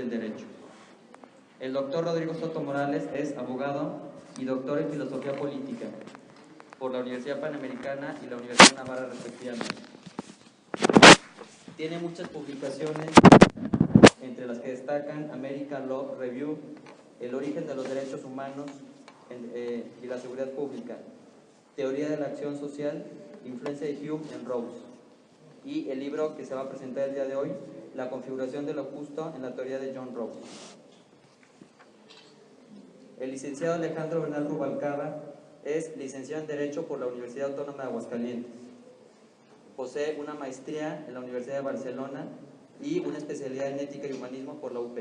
del derecho. El doctor Rodrigo Soto Morales es abogado y doctor en filosofía política por la Universidad Panamericana y la Universidad Navarra respectivamente. Tiene muchas publicaciones, entre las que destacan American Law Review, El origen de los derechos humanos y la seguridad pública, Teoría de la acción social, influencia de Hume en Rawls, y el libro que se va a presentar el día de hoy, La configuración de lo justo en la teoría de John Rawls. El licenciado Alejandro Bernal Rubalcaba es licenciado en Derecho por la Universidad Autónoma de Aguascalientes. Posee una maestría en la Universidad de Barcelona y una especialidad en Ética y Humanismo por la UP.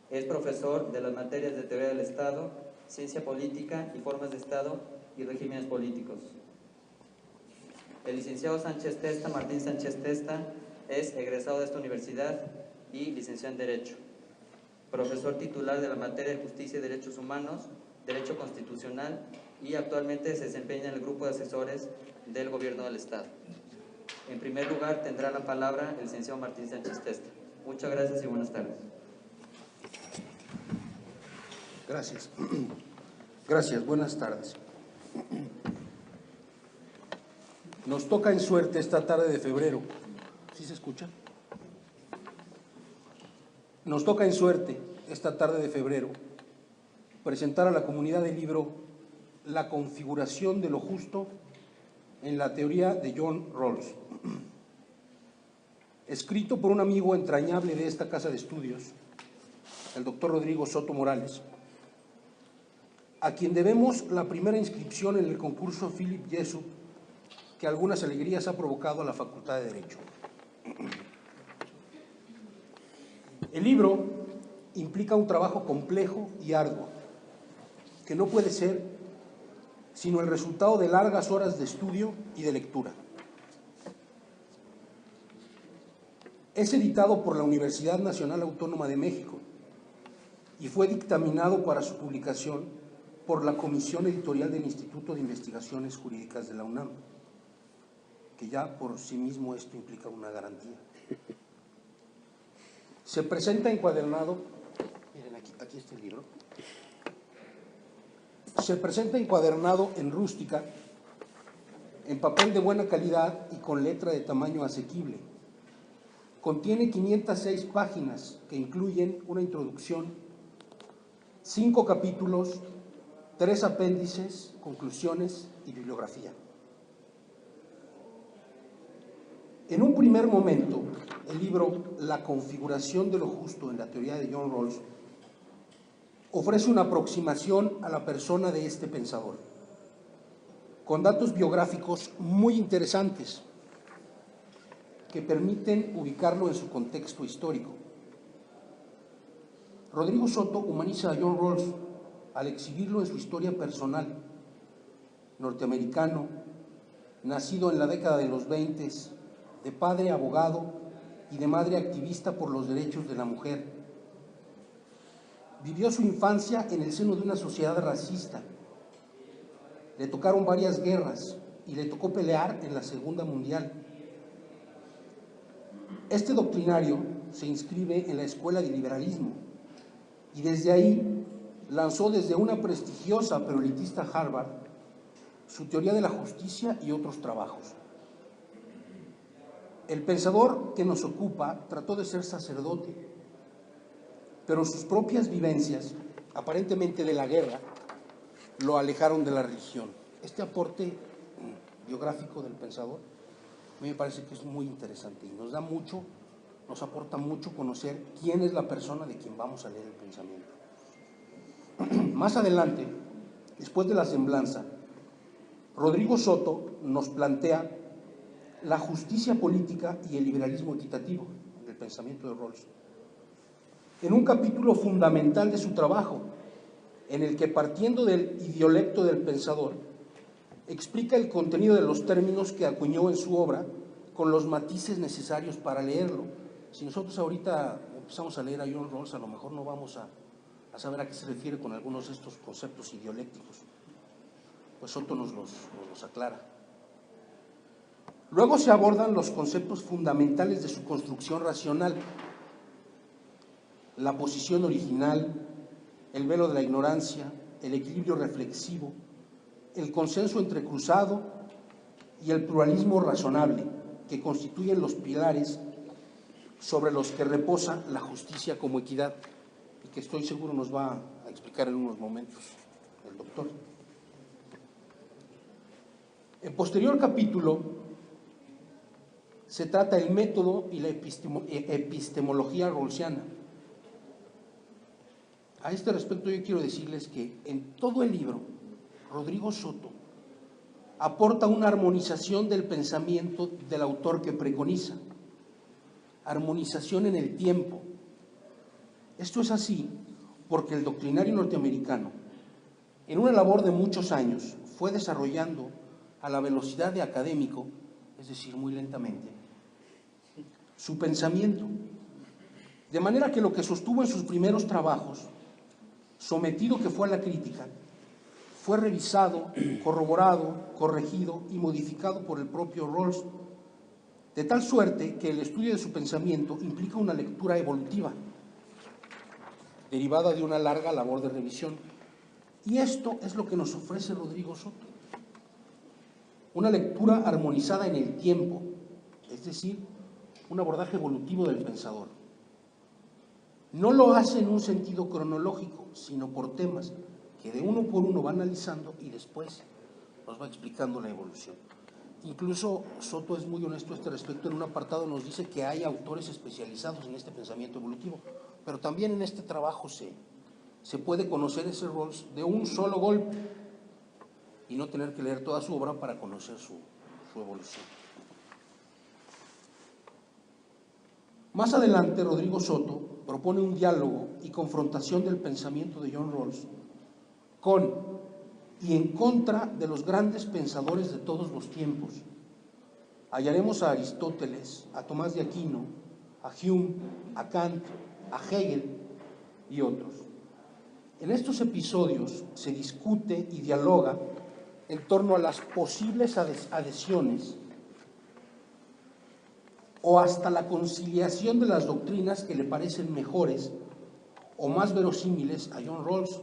Es profesor de las materias de Teoría del Estado, Ciencia Política y Formas de Estado y Regímenes Políticos. El licenciado Sánchez Testa, Martín Sánchez Testa, es egresado de esta universidad y licenciado en Derecho. Profesor titular de la materia de Justicia y Derechos Humanos, Derecho Constitucional, y actualmente se desempeña en el grupo de asesores del Gobierno del Estado. En primer lugar tendrá la palabra el licenciado Martín Sánchez Testa. Muchas gracias y buenas tardes. Gracias. Gracias, buenas tardes. Nos toca en suerte esta tarde de febrero. ¿Sí se escucha? Nos toca en suerte esta tarde de febrero presentar a la comunidad del libro La configuración de lo justo en la teoría de John Rawls, escrito por un amigo entrañable de esta casa de estudios, el doctor Rodrigo Soto Morales, a quien debemos la primera inscripción en el concurso Philip Jessup, que algunas alegrías ha provocado a la Facultad de Derecho. El libro implica un trabajo complejo y arduo, que no puede ser sino el resultado de largas horas de estudio y de lectura. Es editado por la Universidad Nacional Autónoma de México y fue dictaminado para su publicación por la Comisión Editorial del Instituto de Investigaciones Jurídicas de la UNAM, que ya por sí mismo esto implica una garantía. Se presenta encuadernado, miren aquí está el libro, se presenta encuadernado en rústica, en papel de buena calidad y con letra de tamaño asequible. Contiene 506 páginas que incluyen una introducción, 5 capítulos, 3 apéndices, conclusiones y bibliografía. En un primer momento, el libro La configuración de lo justo en la teoría de John Rawls ofrece una aproximación a la persona de este pensador, con datos biográficos muy interesantes que permiten ubicarlo en su contexto histórico. Rodrigo Soto humaniza a John Rawls al exhibirlo en su historia personal: norteamericano, nacido en la década de los 20, de padre abogado y de madre activista por los derechos de la mujer. Vivió su infancia en el seno de una sociedad racista. Le tocaron varias guerras y le tocó pelear en la Segunda Mundial. Este doctrinario se inscribe en la Escuela de Liberalismo y desde ahí lanzó desde una prestigiosa pero elitista Harvard su teoría de la justicia y otros trabajos. El pensador que nos ocupa trató de ser sacerdote, pero sus propias vivencias, aparentemente de la guerra, lo alejaron de la religión. Este aporte biográfico del pensador a mí me parece que es muy interesante y nos aporta mucho conocer quién es la persona de quien vamos a leer el pensamiento. Más adelante, después de la semblanza, Rodrigo Soto nos plantea la justicia política y el liberalismo equitativo del pensamiento de Rawls, en un capítulo fundamental de su trabajo, en el que, partiendo del idiolecto del pensador, explica el contenido de los términos que acuñó en su obra con los matices necesarios para leerlo. Si nosotros ahorita empezamos a leer a John Rawls, a lo mejor no vamos a saber a qué se refiere con algunos de estos conceptos idiolécticos. Pues Soto nos los aclara. Luego se abordan los conceptos fundamentales de su construcción racional, la posición original, el velo de la ignorancia, el equilibrio reflexivo, el consenso entrecruzado y el pluralismo razonable, que constituyen los pilares sobre los que reposa la justicia como equidad, y que estoy seguro nos va a explicar en unos momentos el doctor. En posterior capítulo se trata el método y la epistemología rawlsiana. A este respecto yo quiero decirles que en todo el libro Rodrigo Soto aporta una armonización del pensamiento del autor que preconiza, armonización en el tiempo. Esto es así porque el doctrinario norteamericano, en una labor de muchos años, fue desarrollando a la velocidad de académico, es decir, muy lentamente, su pensamiento, de manera que lo que sostuvo en sus primeros trabajos, sometido que fue a la crítica, fue revisado, corroborado, corregido y modificado por el propio Rawls, de tal suerte que el estudio de su pensamiento implica una lectura evolutiva, derivada de una larga labor de revisión. Y esto es lo que nos ofrece Rodrigo Soto. Una lectura armonizada en el tiempo, es decir, un abordaje evolutivo del pensador. No lo hace en un sentido cronológico, sino por temas que de uno por uno va analizando y después nos va explicando la evolución. Incluso Soto es muy honesto a este respecto. En un apartado nos dice que hay autores especializados en este pensamiento evolutivo, pero también en este trabajo se puede conocer ese Rawls de un solo golpe y no tener que leer toda su obra para conocer su evolución. Más adelante, Rodrigo Soto propone un diálogo y confrontación del pensamiento de John Rawls con y en contra de los grandes pensadores de todos los tiempos. Hallaremos a Aristóteles, a Tomás de Aquino, a Hume, a Kant, a Hegel y otros. En estos episodios se discute y dialoga en torno a las posibles adhesiones o hasta la conciliación de las doctrinas que le parecen mejores o más verosímiles a John Rawls,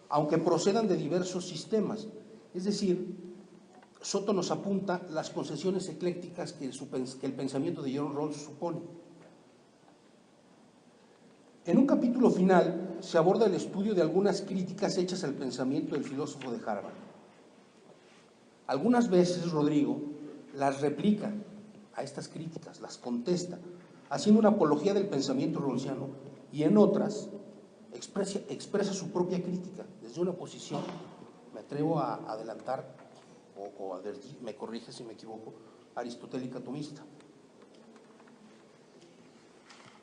aunque procedan de diversos sistemas. Es decir, Soto nos apunta las concesiones eclécticas que el pensamiento de John Rawls supone. En un capítulo final se aborda el estudio de algunas críticas hechas al pensamiento del filósofo de Harvard. Algunas veces Rodrigo las replica a estas críticas, las contesta, haciendo una apología del pensamiento rawlsiano, y en otras expresa su propia crítica desde una posición, me atrevo a adelantar o advertir, me corrige si me equivoco, aristotélica tomista.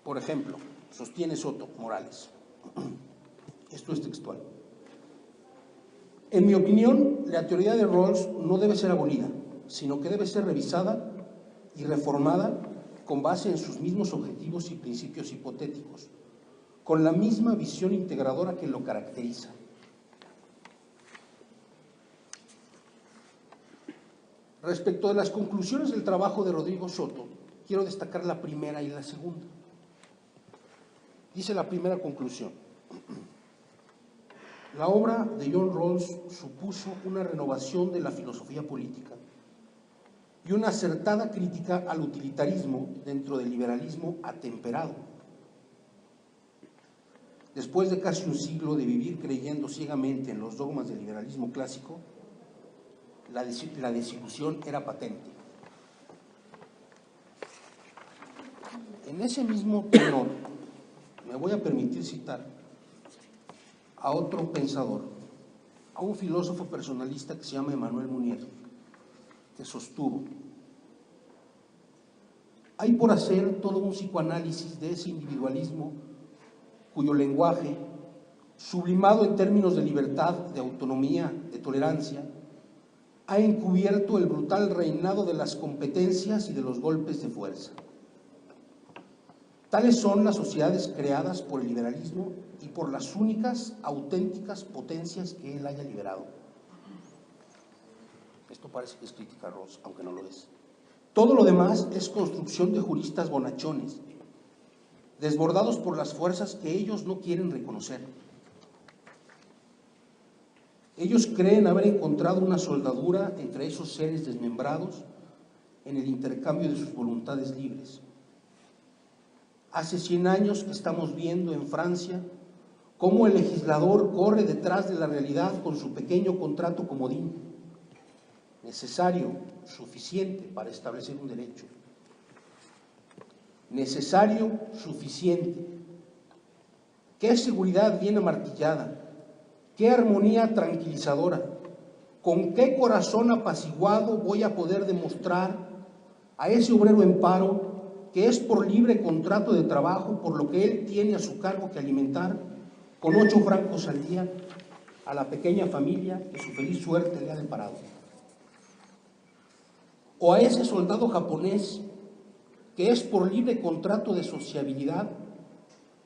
Por ejemplo, sostiene Soto Morales, esto es textual: en mi opinión, la teoría de Rawls no debe ser abolida, sino que debe ser revisada y reformada con base en sus mismos objetivos y principios hipotéticos, con la misma visión integradora que lo caracteriza. Respecto de las conclusiones del trabajo de Rodrigo Soto, quiero destacar la primera y la segunda. Dice la primera conclusión: la obra de John Rawls supuso una renovación de la filosofía política y una acertada crítica al utilitarismo dentro del liberalismo atemperado. Después de casi un siglo de vivir creyendo ciegamente en los dogmas del liberalismo clásico, la desilusión era patente. En ese mismo tenor, me voy a permitir citar a otro pensador, a un filósofo personalista que se llama Emmanuel Mounier, que sostuvo: hay por hacer todo un psicoanálisis de ese individualismo cuyo lenguaje, sublimado en términos de libertad, de autonomía, de tolerancia, ha encubierto el brutal reinado de las competencias y de los golpes de fuerza. Tales son las sociedades creadas por el liberalismo y por las únicas auténticas potencias que él haya liberado. Esto parece que es crítica a Rawls, aunque no lo es. Todo lo demás es construcción de juristas bonachones, desbordados por las fuerzas que ellos no quieren reconocer. Ellos creen haber encontrado una soldadura entre esos seres desmembrados en el intercambio de sus voluntades libres. Hace 100 años que estamos viendo en Francia cómo el legislador corre detrás de la realidad con su pequeño contrato comodín, necesario, suficiente para establecer un derecho. Necesario, suficiente. Qué seguridad bien amartillada, qué armonía tranquilizadora, con qué corazón apaciguado voy a poder demostrar a ese obrero en paro que es por libre contrato de trabajo, por lo que él tiene a su cargo que alimentar con 8 francos al día a la pequeña familia que su feliz suerte le ha deparado. O a ese soldado japonés que es por libre contrato de sociabilidad,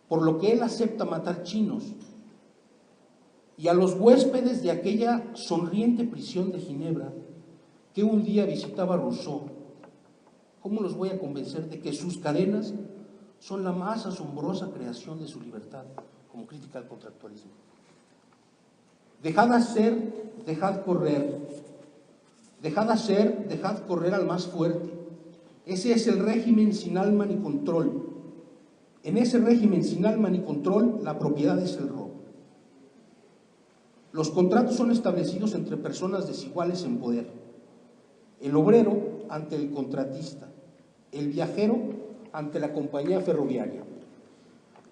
por lo que él acepta matar chinos, y a los huéspedes de aquella sonriente prisión de Ginebra que un día visitaba Rousseau. ¿Cómo los voy a convencer de que sus cadenas son la más asombrosa creación de su libertad, como crítica al contractualismo? Dejad hacer, dejad correr. Dejad hacer, dejad correr al más fuerte. Ese es el régimen sin alma ni control. En ese régimen sin alma ni control, la propiedad es el robo. Los contratos son establecidos entre personas desiguales en poder. El obrero ante el contratista, el viajero ante la compañía ferroviaria,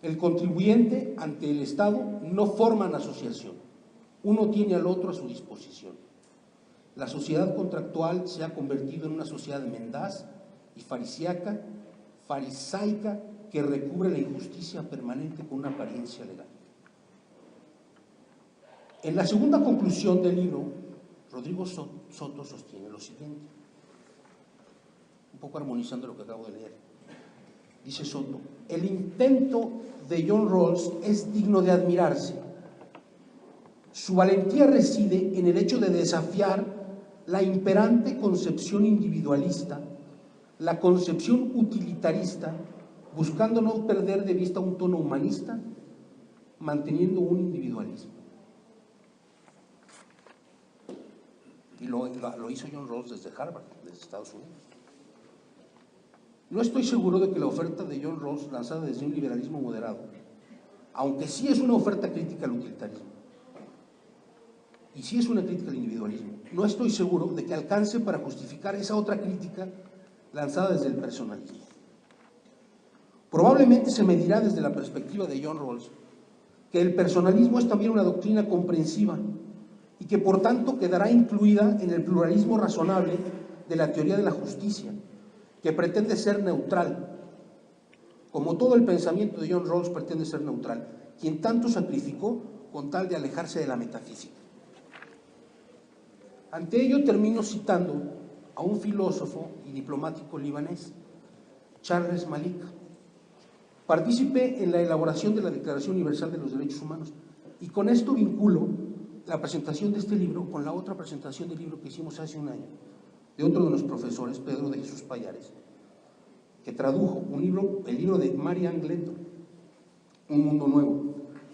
el contribuyente ante el Estado no forman asociación. Uno tiene al otro a su disposición. La sociedad contractual se ha convertido en una sociedad mendaz y farisaica que recubre la injusticia permanente con una apariencia legal. En la segunda conclusión del libro, Rodrigo Soto sostiene lo siguiente, un poco armonizando lo que acabo de leer. Dice Soto: el intento de John Rawls es digno de admirarse. Su valentía reside en el hecho de desafiar la imperante concepción individualista, la concepción utilitarista, buscando no perder de vista un tono humanista, manteniendo un individualismo. Y lo hizo John Rawls desde Harvard, desde Estados Unidos. No estoy seguro de que la oferta de John Rawls, lanzada desde un liberalismo moderado, aunque sí es una oferta crítica al utilitarismo, y sí es una crítica al individualismo, no estoy seguro de que alcance para justificar esa otra crítica lanzada desde el personalismo. Probablemente se medirá desde la perspectiva de John Rawls que el personalismo es también una doctrina comprensiva y que por tanto quedará incluida en el pluralismo razonable de la teoría de la justicia, que pretende ser neutral, como todo el pensamiento de John Rawls pretende ser neutral, quien tanto sacrificó con tal de alejarse de la metafísica. Ante ello termino citando a un filósofo y diplomático libanés, Charles Malik, partícipe en la elaboración de la Declaración Universal de los Derechos Humanos, y con esto vinculo la presentación de este libro con la otra presentación del libro que hicimos hace un año, de otro de los profesores, Pedro de Jesús Pallares, que tradujo el libro de Marianne Gleto, Un Mundo Nuevo.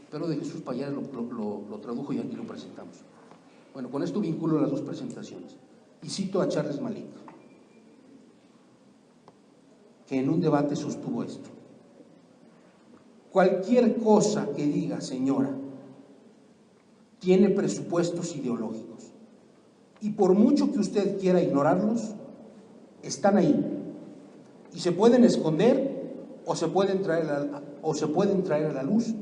Pedro de Jesús Pallares lo tradujo y aquí lo presentamos. Bueno, con esto vinculo las dos presentaciones y cito a Charles Malik, que en un debate sostuvo esto: cualquier cosa que diga, señora, tiene presupuestos ideológicos, y por mucho que usted quiera ignorarlos, están ahí y se pueden esconder o se pueden traer a la luz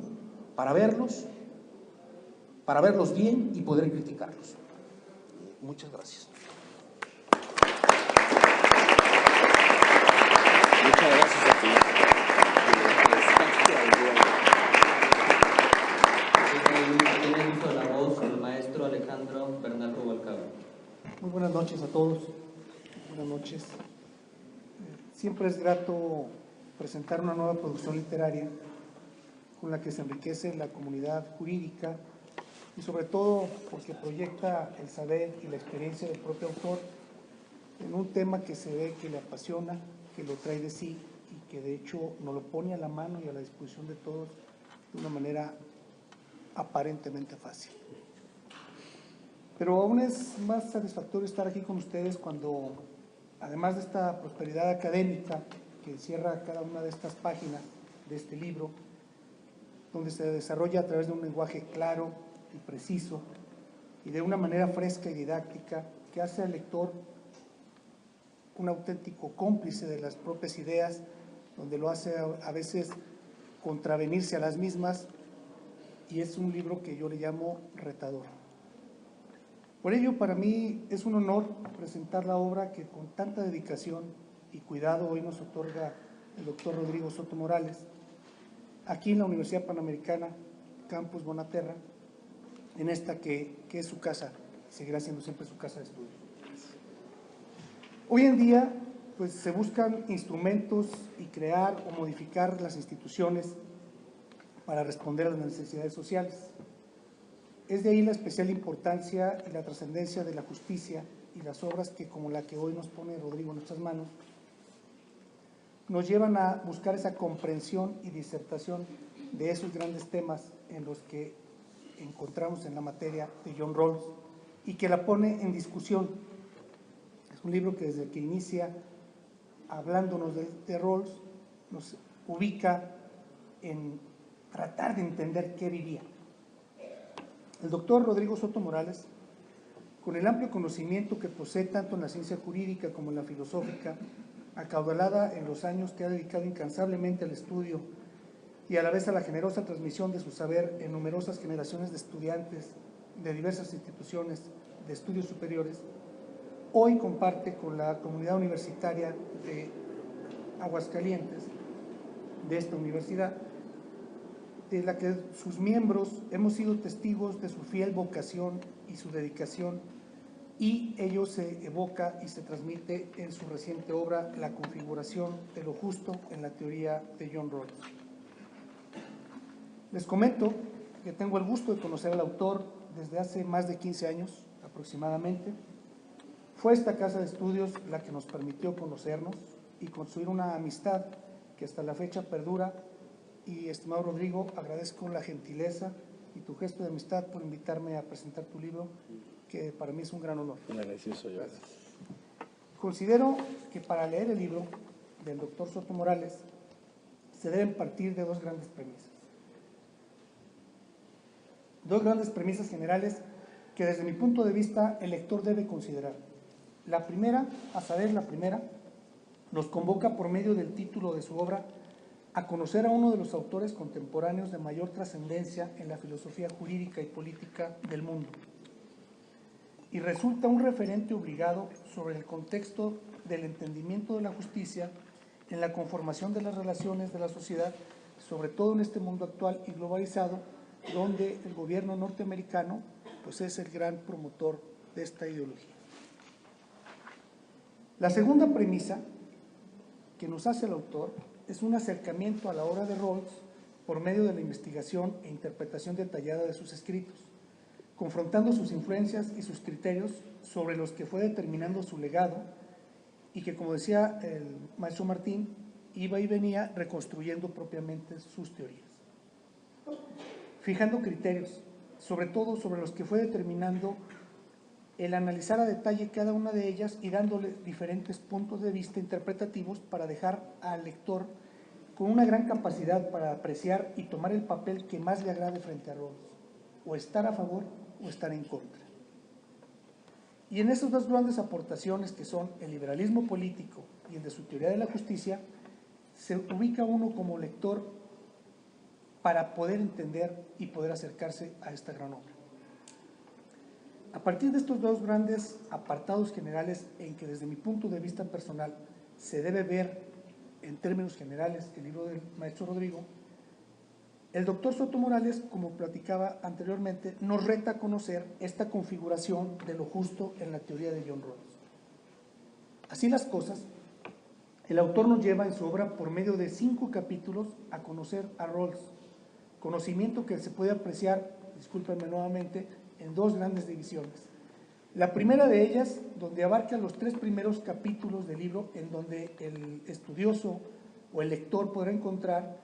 para verlos bien y poder criticarlos. Muchas gracias. Muchas gracias a ti. Tiene uso de la voz el maestro Alejandro Bernal Rubalcaba. Muy buenas noches a todos. Buenas noches. Siempre es grato presentar una nueva producción literaria con la que se enriquece la comunidad jurídica y sobre todo porque proyecta el saber y la experiencia del propio autor en un tema que se ve que le apasiona, que lo trae de sí y que de hecho nos lo pone a la mano y a la disposición de todos de una manera aparentemente fácil. Pero aún es más satisfactorio estar aquí con ustedes cuando, además de esta prosperidad académica que encierra cada una de estas páginas de este libro, donde se desarrolla a través de un lenguaje claro y preciso y de una manera fresca y didáctica que hace al lector un auténtico cómplice de las propias ideas, donde lo hace a veces contravenirse a las mismas, y es un libro que yo le llamo retador. Por ello, para mí es un honor presentar la obra que con tanta dedicación y cuidado hoy nos otorga el doctor Rodrigo Soto Morales, aquí en la Universidad Panamericana, Campus Bonaterra, en esta que es su casa, seguirá siendo siempre su casa de estudio. Hoy en día, pues se buscan instrumentos y crear o modificar las instituciones para responder a las necesidades sociales. Es de ahí la especial importancia y la trascendencia de la justicia y las obras que, como la que hoy nos pone Rodrigo en nuestras manos, nos llevan a buscar esa comprensión y disertación de esos grandes temas en los que encontramos en la materia de John Rawls y que la pone en discusión. Es un libro que desde que inicia hablándonos de Rawls nos ubica en tratar de entender qué vivía. El doctor Rodrigo Soto Morales, con el amplio conocimiento que posee tanto en la ciencia jurídica como en la filosófica, acaudalada en los años que ha dedicado incansablemente al estudio y a la vez a la generosa transmisión de su saber en numerosas generaciones de estudiantes de diversas instituciones de estudios superiores, hoy comparte con la comunidad universitaria de Aguascalientes, de esta universidad, de la que sus miembros hemos sido testigos de su fiel vocación y su dedicación, y ello se evoca y se transmite en su reciente obra La configuración de lo justo en la teoría de John Rawls. Les comento que tengo el gusto de conocer al autor desde hace más de 15 años aproximadamente. Fue esta casa de estudios la que nos permitió conocernos y construir una amistad que hasta la fecha perdura. Y, estimado Rodrigo, agradezco la gentileza y tu gesto de amistad por invitarme a presentar tu libro, que para mí es un gran honor. Un agradecido soy yo. Considero que para leer el libro del doctor Soto Morales se deben partir de dos grandes premisas. Dos grandes premisas generales que desde mi punto de vista el lector debe considerar. La primera, a saber, la primera, nos convoca por medio del título de su obra a conocer a uno de los autores contemporáneos de mayor trascendencia en la filosofía jurídica y política del mundo. Y resulta un referente obligado sobre el contexto del entendimiento de la justicia en la conformación de las relaciones de la sociedad, sobre todo en este mundo actual y globalizado, donde el gobierno norteamericano pues es el gran promotor de esta ideología. La segunda premisa que nos hace el autor es un acercamiento a la obra de Rawls por medio de la investigación e interpretación detallada de sus escritos, confrontando sus influencias y sus criterios sobre los que fue determinando su legado y que, como decía el maestro Martín, iba y venía reconstruyendo propiamente sus teorías. Fijando criterios, sobre todo sobre los que fue determinando el analizar a detalle cada una de ellas y dándole diferentes puntos de vista interpretativos para dejar al lector con una gran capacidad para apreciar y tomar el papel que más le agrade frente a Rawls, o estar a favor o estar en contra. Y en esas dos grandes aportaciones que son el liberalismo político y el de su teoría de la justicia, se ubica uno como lector para poder entender y poder acercarse a esta gran obra. A partir de estos dos grandes apartados generales en que desde mi punto de vista personal se debe ver en términos generales el libro del maestro Rodrigo, el doctor Soto Morales, como platicaba anteriormente, nos reta a conocer esta configuración de lo justo en la teoría de John Rawls. Así las cosas, el autor nos lleva en su obra por medio de 5 capítulos a conocer a Rawls, conocimiento que se puede apreciar, discúlpenme nuevamente, en dos grandes divisiones. La primera de ellas, donde abarca los 3 primeros capítulos del libro, en donde el estudioso o el lector podrá encontrar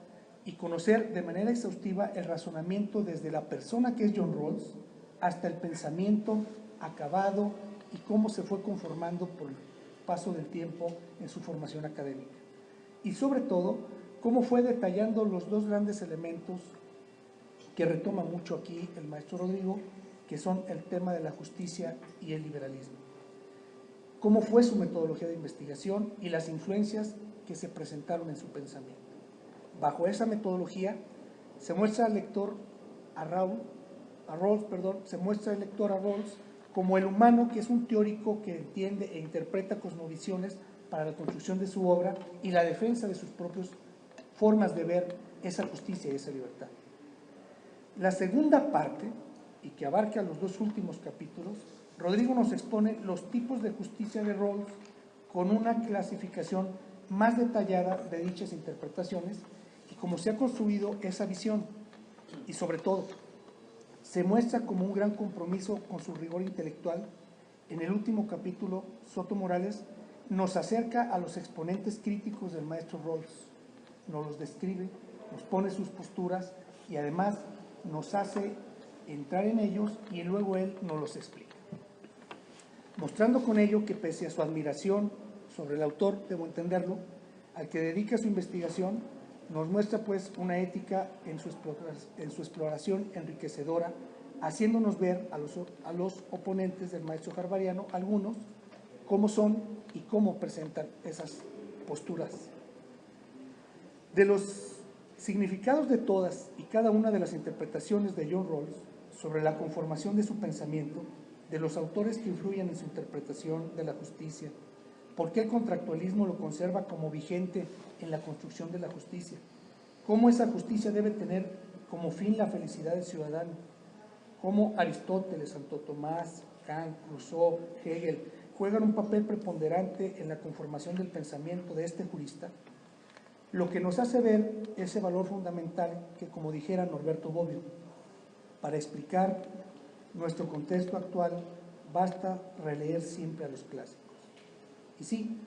y conocer de manera exhaustiva el razonamiento desde la persona que es John Rawls hasta el pensamiento acabado y cómo se fue conformando por el paso del tiempo en su formación académica. Y sobre todo, cómo fue detallando los dos grandes elementos que retoma mucho aquí el maestro Rodrigo, que son el tema de la justicia y el liberalismo. Cómo fue su metodología de investigación y las influencias que se presentaron en su pensamiento. Bajo esa metodología se muestra al lector a Rawls como el humano, que es un teórico que entiende e interpreta cosmovisiones para la construcción de su obra y la defensa de sus propias formas de ver esa justicia y esa libertad. La segunda parte, y que abarca los dos últimos capítulos, Rodrigo nos expone los tipos de justicia de Rawls con una clasificación más detallada de dichas interpretaciones y cómo se ha construido esa visión. Y sobre todo, se muestra como un gran compromiso con su rigor intelectual. En el último capítulo, Soto Morales nos acerca a los exponentes críticos del maestro Rawls, nos los describe, nos pone sus posturas y además nos hace entrar en ellos y luego él nos los explica, mostrando con ello que pese a su admiración sobre el autor, debo entenderlo, al que dedica su investigación, nos muestra pues una ética en su exploración enriquecedora, haciéndonos ver a los oponentes del maestro harvariano, algunos, cómo son y cómo presentan esas posturas. De los significados de todas y cada una de las interpretaciones de John Rawls sobre la conformación de su pensamiento, de los autores que influyen en su interpretación de la justicia, por qué el contractualismo lo conserva como vigente en la construcción de la justicia, cómo esa justicia debe tener como fin la felicidad del ciudadano, cómo Aristóteles, Santo Tomás, Kant, Rousseau, Hegel juegan un papel preponderante en la conformación del pensamiento de este jurista, lo que nos hace ver ese valor fundamental que, como dijera Norberto Bobbio, para explicar nuestro contexto actual basta releer siempre a los clásicos. Y sí,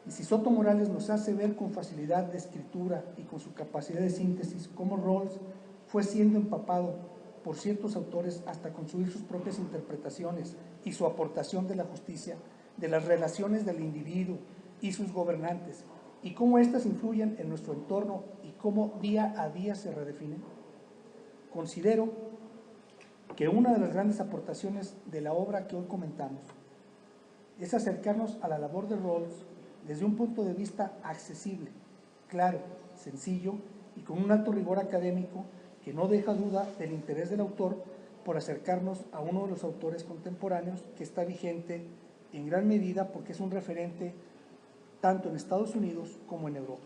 y si Soto Morales nos hace ver con facilidad de escritura y con su capacidad de síntesis cómo Rawls fue siendo empapado por ciertos autores hasta construir sus propias interpretaciones y su aportación de la justicia, de las relaciones del individuo y sus gobernantes, y cómo éstas influyen en nuestro entorno y cómo día a día se redefinen, considero que una de las grandes aportaciones de la obra que hoy comentamos es acercarnos a la labor de Rawls desde un punto de vista accesible, claro, sencillo y con un alto rigor académico que no deja duda del interés del autor por acercarnos a uno de los autores contemporáneos que está vigente en gran medida porque es un referente tanto en Estados Unidos como en Europa.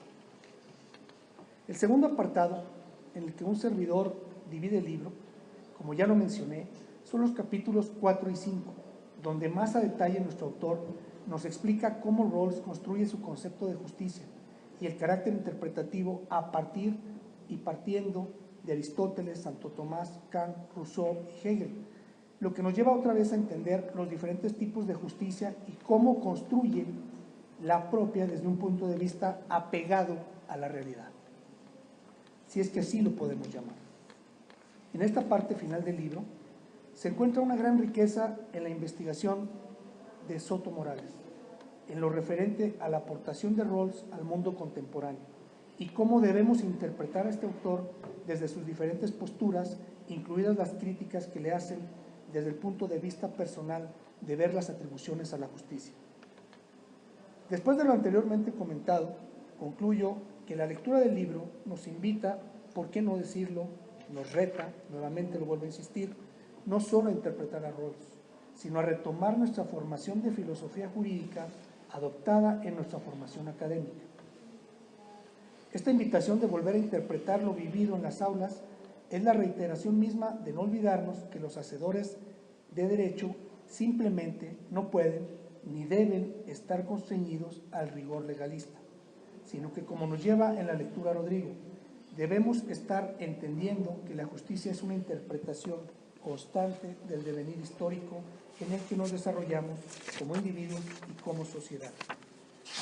El segundo apartado, en el que un servidor divide el libro, como ya lo mencioné, son los capítulos 4 y 5, donde más a detalle nuestro autor nos explica cómo Rawls construye su concepto de justicia y el carácter interpretativo a partir y partiendo de Aristóteles, Santo Tomás, Kant, Rousseau y Hegel, lo que nos lleva otra vez a entender los diferentes tipos de justicia y cómo construye la propia desde un punto de vista apegado a la realidad, si es que así lo podemos llamar. En esta parte final del libro se encuentra una gran riqueza en la investigación de Soto Morales, en lo referente a la aportación de Rawls al mundo contemporáneo y cómo debemos interpretar a este autor desde sus diferentes posturas, incluidas las críticas que le hacen desde el punto de vista personal de ver las atribuciones a la justicia. Después de lo anteriormente comentado, concluyo que la lectura del libro nos invita, por qué no decirlo, nos reta, nuevamente lo vuelvo a insistir, no solo a interpretar a Rawls, sino a retomar nuestra formación de filosofía jurídica adoptada en nuestra formación académica. Esta invitación de volver a interpretar lo vivido en las aulas es la reiteración misma de no olvidarnos que los hacedores de derecho simplemente no pueden ni deben estar constreñidos al rigor legalista, sino que, como nos lleva en la lectura Rodrigo, debemos estar entendiendo que la justicia es una interpretación constante del devenir histórico en el que nos desarrollamos como individuos y como sociedad.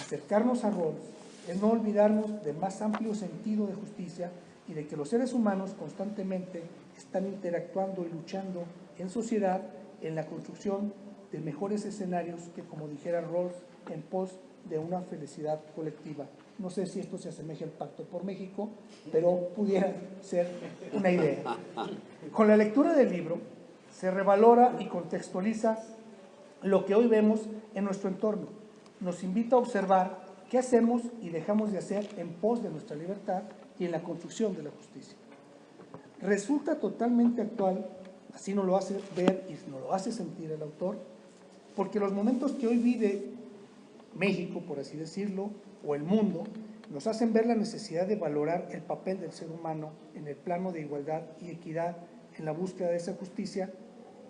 Acercarnos a Rawls es no olvidarnos del más amplio sentido de justicia y de que los seres humanos constantemente están interactuando y luchando en sociedad en la construcción de mejores escenarios que, como dijera Rawls, en pos de una felicidad colectiva. No sé si esto se asemeja al Pacto por México, pero pudiera ser una idea. Con la lectura del libro se revalora y contextualiza lo que hoy vemos en nuestro entorno. Nos invita a observar qué hacemos y dejamos de hacer en pos de nuestra libertad y en la construcción de la justicia. Resulta totalmente actual, así nos lo hace ver y nos lo hace sentir el autor, porque los momentos que hoy vive México, por así decirlo, o el mundo, nos hacen ver la necesidad de valorar el papel del ser humano en el plano de igualdad y equidad en la búsqueda de esa justicia,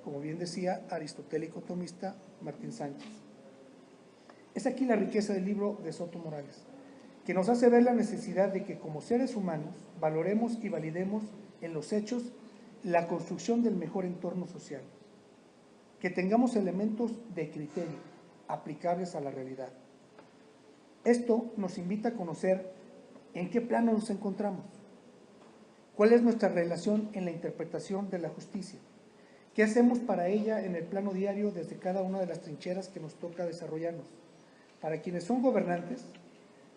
como bien decía aristotélico tomista Martín Sánchez. Es aquí la riqueza del libro de Soto Morales, que nos hace ver la necesidad de que como seres humanos valoremos y validemos en los hechos la construcción del mejor entorno social, que tengamos elementos de criterio aplicables a la realidad. Esto nos invita a conocer en qué plano nos encontramos, cuál es nuestra relación en la interpretación de la justicia, qué hacemos para ella en el plano diario desde cada una de las trincheras que nos toca desarrollarnos. Para quienes son gobernantes,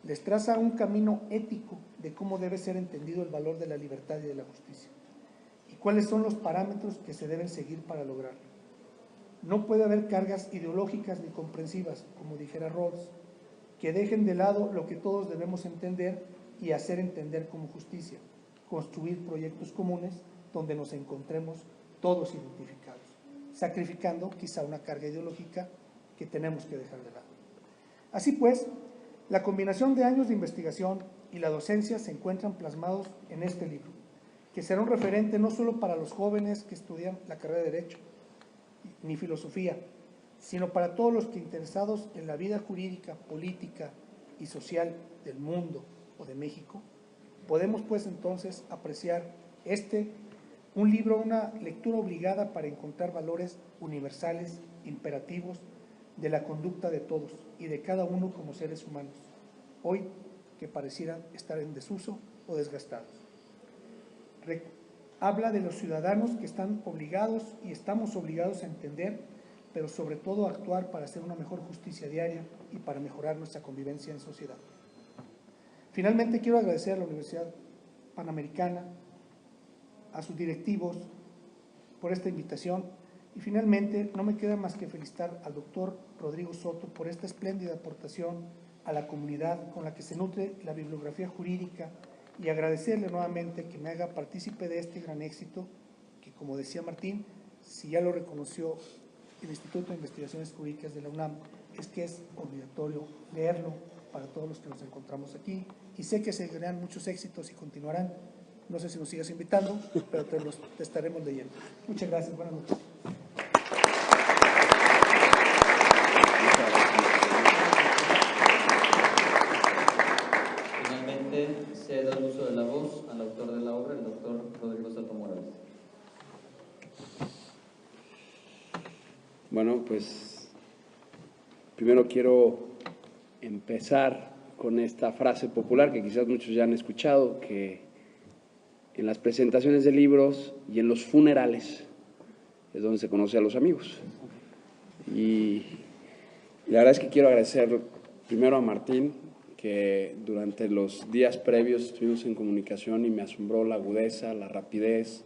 les traza un camino ético de cómo debe ser entendido el valor de la libertad y de la justicia, y cuáles son los parámetros que se deben seguir para lograrlo. No puede haber cargas ideológicas ni comprensivas, como dijera Rawls, que dejen de lado lo que todos debemos entender y hacer entender como justicia, construir proyectos comunes donde nos encontremos todos identificados, sacrificando quizá una carga ideológica que tenemos que dejar de lado. Así pues, la combinación de años de investigación y la docencia se encuentran plasmados en este libro, que será un referente no solo para los jóvenes que estudian la carrera de Derecho ni Filosofía, sino para todos los que interesados en la vida jurídica, política y social del mundo o de México. Podemos pues entonces apreciar un libro, una lectura obligada para encontrar valores universales, imperativos, de la conducta de todos y de cada uno como seres humanos, hoy que parecieran estar en desuso o desgastados. Habla de los ciudadanos que están obligados y estamos obligados a entender, pero sobre todo a actuar para hacer una mejor justicia diaria y para mejorar nuestra convivencia en sociedad. Finalmente quiero agradecer a la Universidad Panamericana, a sus directivos por esta invitación y finalmente no me queda más que felicitar al doctor Rodrigo Soto por esta espléndida aportación a la comunidad con la que se nutre la bibliografía jurídica y agradecerle nuevamente que me haga partícipe de este gran éxito que, como decía Martín, si ya lo reconoció el Instituto de Investigaciones Jurídicas de la UNAM, es que es obligatorio leerlo para todos los que nos encontramos aquí y sé que seguirán muchos éxitos y continuarán. No sé si nos sigas invitando, pero te estaremos leyendo. Muchas gracias, buenas noches. Finalmente, cedo el uso de la voz al autor de la obra, el doctor Rodrigo Soto Morales. Bueno, pues primero quiero empezar con esta frase popular que quizás muchos ya han escuchado, que en las presentaciones de libros y en los funerales es donde se conoce a los amigos. Y la verdad es que quiero agradecer primero a Martín, que durante los días previos estuvimos en comunicación y me asombró la agudeza, la rapidez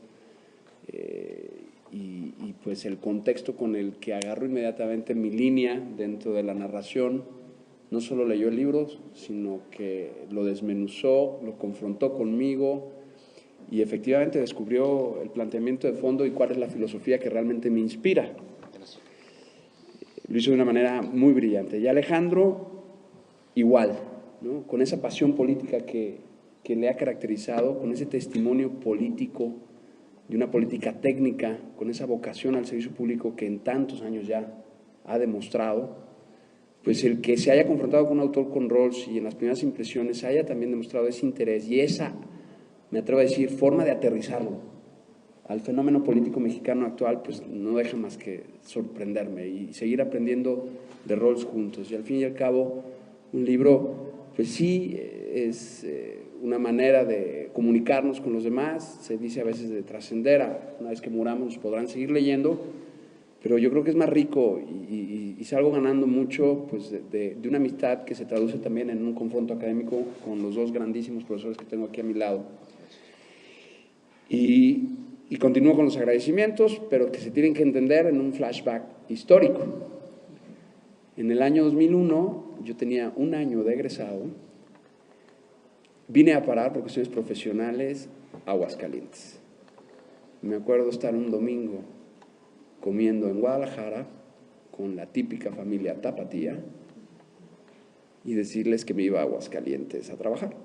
y pues el contexto con el que agarró inmediatamente mi línea dentro de la narración. No solo leyó el libro, sino que lo desmenuzó, lo confrontó conmigo y efectivamente descubrió el planteamiento de fondo y cuál es la filosofía que realmente me inspira. Lo hizo de una manera muy brillante. Y Alejandro, igual, ¿no? Con esa pasión política que le ha caracterizado, con ese testimonio político de una política técnica, con esa vocación al servicio público que en tantos años ya ha demostrado, pues el que se haya confrontado con un autor con Rawls y en las primeras impresiones haya también demostrado ese interés y esa, me atrevo a decir, forma de aterrizarlo al fenómeno político mexicano actual, pues no deja más que sorprenderme y seguir aprendiendo de Rawls juntos. Y al fin y al cabo, un libro pues sí, es una manera de comunicarnos con los demás, se dice a veces de trascender, una vez que muramos nos podrán seguir leyendo, pero yo creo que es más rico y salgo ganando mucho pues, de una amistad que se traduce también en un confronto académico con los dos grandísimos profesores que tengo aquí a mi lado. Y continúo con los agradecimientos, pero que se tienen que entender en un flashback histórico. En el año 2001, yo tenía un año de egresado, vine a parar por cuestiones profesionales a Aguascalientes. Me acuerdo estar un domingo comiendo en Guadalajara con la típica familia tapatía y decirles que me iba a Aguascalientes a trabajar.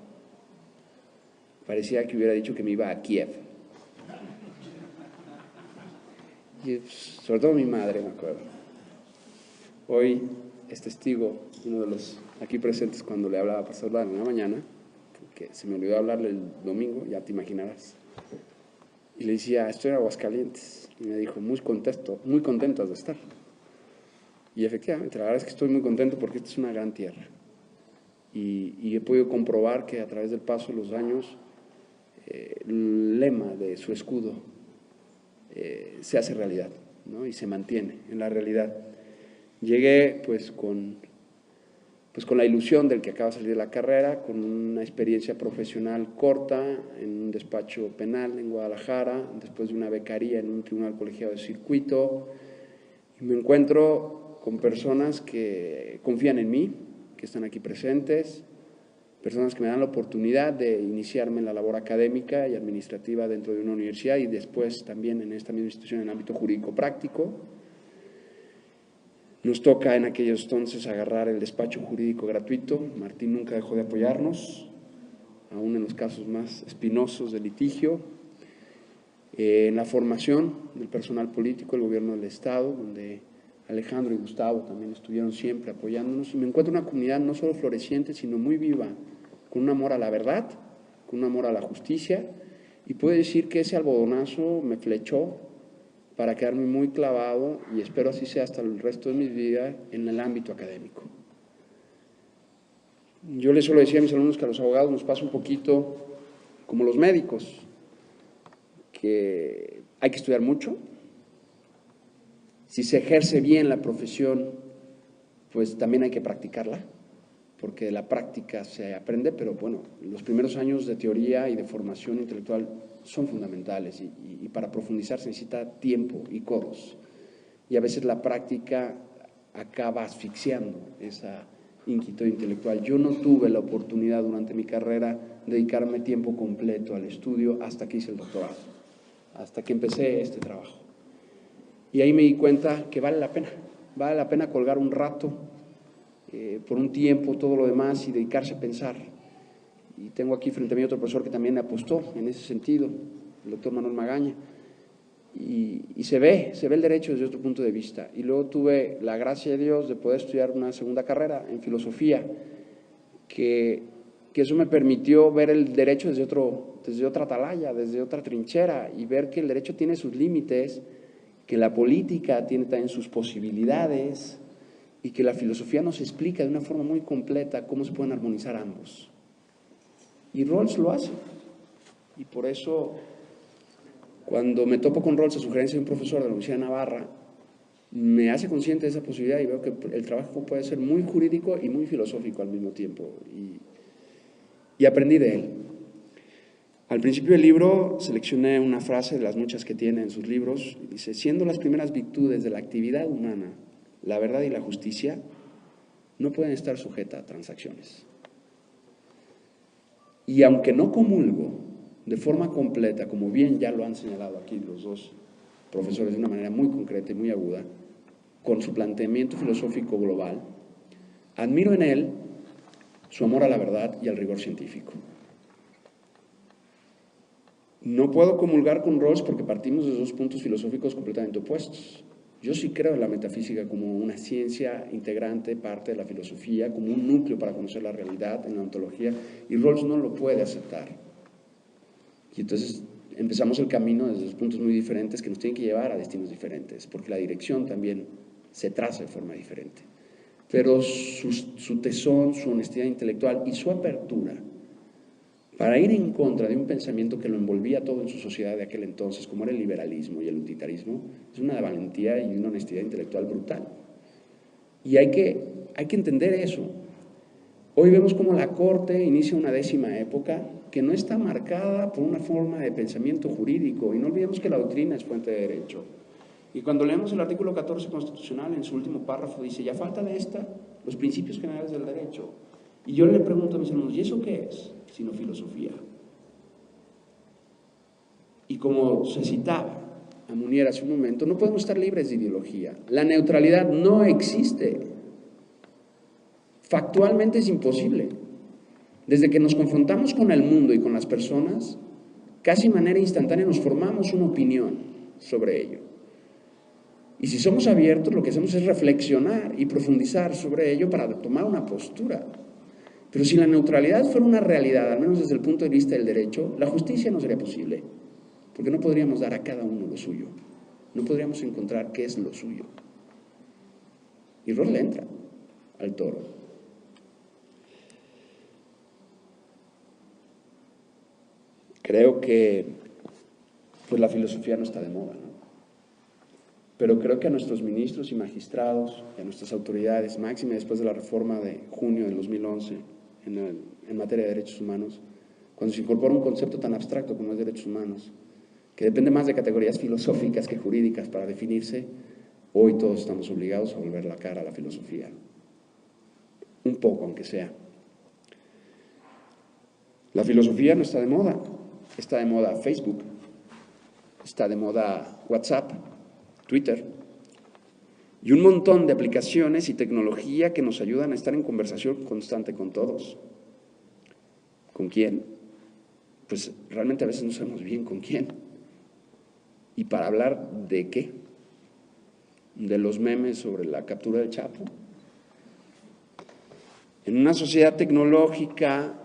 Parecía que hubiera dicho que me iba a Kiev. Y sobre todo mi madre, me acuerdo. Hoy es testigo, uno de los aquí presentes, cuando le hablaba a Pastor Dan en la mañana, que se me olvidó hablarle el domingo, ya te imaginarás. Y le decía, estoy en Aguascalientes. Y me dijo, muy contentos de estar. Y efectivamente, la verdad es que estoy muy contento porque esta es una gran tierra. Y he podido comprobar que a través del paso de los años, el lema de su escudo se hace realidad, ¿no? Y se mantiene en la realidad. Llegué pues con la ilusión del que acaba de salir de la carrera, con una experiencia profesional corta en un despacho penal en Guadalajara, después de una becaría en un tribunal colegiado de circuito, y me encuentro con personas que confían en mí, que están aquí presentes, personas que me dan la oportunidad de iniciarme en la labor académica y administrativa dentro de una universidad y después también en esta misma institución en el ámbito jurídico práctico. Nos toca en aquellos entonces agarrar el despacho jurídico gratuito. Martín nunca dejó de apoyarnos, aún en los casos más espinosos de litigio. En la formación del personal político, el gobierno del Estado, donde Alejandro y Gustavo también estuvieron siempre apoyándonos. Y me encuentro una comunidad no solo floreciente, sino muy viva, con un amor a la verdad, con un amor a la justicia. Y puedo decir que ese algodonazo me flechó para quedarme muy clavado, y espero así sea hasta el resto de mi vida, en el ámbito académico. Yo les suelo decir a mis alumnos que a los abogados nos pasa un poquito como los médicos, que hay que estudiar mucho. Si se ejerce bien la profesión, pues también hay que practicarla, porque de la práctica se aprende, pero bueno, los primeros años de teoría y de formación intelectual son fundamentales y para profundizar se necesita tiempo y codos. Y a veces la práctica acaba asfixiando esa inquietud intelectual. Yo no tuve la oportunidad durante mi carrera de dedicarme tiempo completo al estudio hasta que hice el doctorado, hasta que empecé este trabajo. Y ahí me di cuenta que vale la pena colgar un rato, por un tiempo, todo lo demás y dedicarse a pensar. Y tengo aquí frente a mí otro profesor que también apostó en ese sentido, el doctor Manuel Magaña, y se ve el derecho desde otro punto de vista. Y luego tuve la gracia de Dios de poder estudiar una segunda carrera en filosofía, que eso me permitió ver el derecho desde otra atalaya, desde otra trinchera, y ver que el derecho tiene sus límites, que la política tiene también sus posibilidades, y que la filosofía nos explica de una forma muy completa cómo se pueden armonizar ambos. Y Rawls lo hace. Y por eso, cuando me topo con Rawls a sugerencia de un profesor de la Universidad de Navarra, me hace consciente de esa posibilidad y veo que el trabajo puede ser muy jurídico y muy filosófico al mismo tiempo. Y aprendí de él. Al principio del libro seleccioné una frase de las muchas que tiene en sus libros. Dice, siendo las primeras virtudes de la actividad humana la verdad y la justicia, no pueden estar sujetas a transacciones. Y aunque no comulgo de forma completa, como bien ya lo han señalado aquí los dos profesores de una manera muy concreta y muy aguda, con su planteamiento filosófico global, admiro en él su amor a la verdad y al rigor científico. No puedo comulgar con Rawls porque partimos de dos puntos filosóficos completamente opuestos. Yo sí creo en la metafísica como una ciencia integrante, parte de la filosofía, como un núcleo para conocer la realidad en la ontología, y Rawls no lo puede aceptar. Y entonces empezamos el camino desde dos puntos muy diferentes que nos tienen que llevar a destinos diferentes, porque la dirección también se traza de forma diferente. pero su tesón, su honestidad intelectual y su apertura para ir en contra de un pensamiento que lo envolvía todo en su sociedad de aquel entonces, como era el liberalismo y el utilitarismo, es una valentía y una honestidad intelectual brutal. Y hay que entender eso. Hoy vemos cómo la Corte inicia una 10ª época que no está marcada por una forma de pensamiento jurídico, y no olvidemos que la doctrina es fuente de derecho. Y cuando leemos el artículo 14 constitucional, en su último párrafo dice, ya falta de esta, los principios generales del derecho. Y yo le pregunto a mis alumnos, ¿y eso qué es? Sino filosofía. Y como se citaba a Munier hace un momento, no podemos estar libres de ideología. La neutralidad no existe. Factualmente es imposible. Desde que nos confrontamos con el mundo y con las personas, casi de manera instantánea nos formamos una opinión sobre ello. Y si somos abiertos, lo que hacemos es reflexionar y profundizar sobre ello para tomar una postura. Pero si la neutralidad fuera una realidad, al menos desde el punto de vista del derecho, la justicia no sería posible, porque no podríamos dar a cada uno lo suyo. No podríamos encontrar qué es lo suyo. Y Rawls le entra al toro. Creo que pues la filosofía no está de moda, ¿no? Pero creo que a nuestros ministros y magistrados, y a nuestras autoridades, máxime después de la reforma de junio del 2011 en materia de derechos humanos, cuando se incorpora un concepto tan abstracto como es derechos humanos, que depende más de categorías filosóficas que jurídicas para definirse, hoy todos estamos obligados a volver la cara a la filosofía. Un poco, aunque sea. La filosofía no está de moda. Está de moda Facebook, está de moda WhatsApp, Twitter, y un montón de aplicaciones y tecnología que nos ayudan a estar en conversación constante con todos. ¿Con quién? Pues realmente a veces no sabemos bien con quién. ¿Y para hablar de qué? ¿De los memes sobre la captura del Chapo? En una sociedad tecnológica,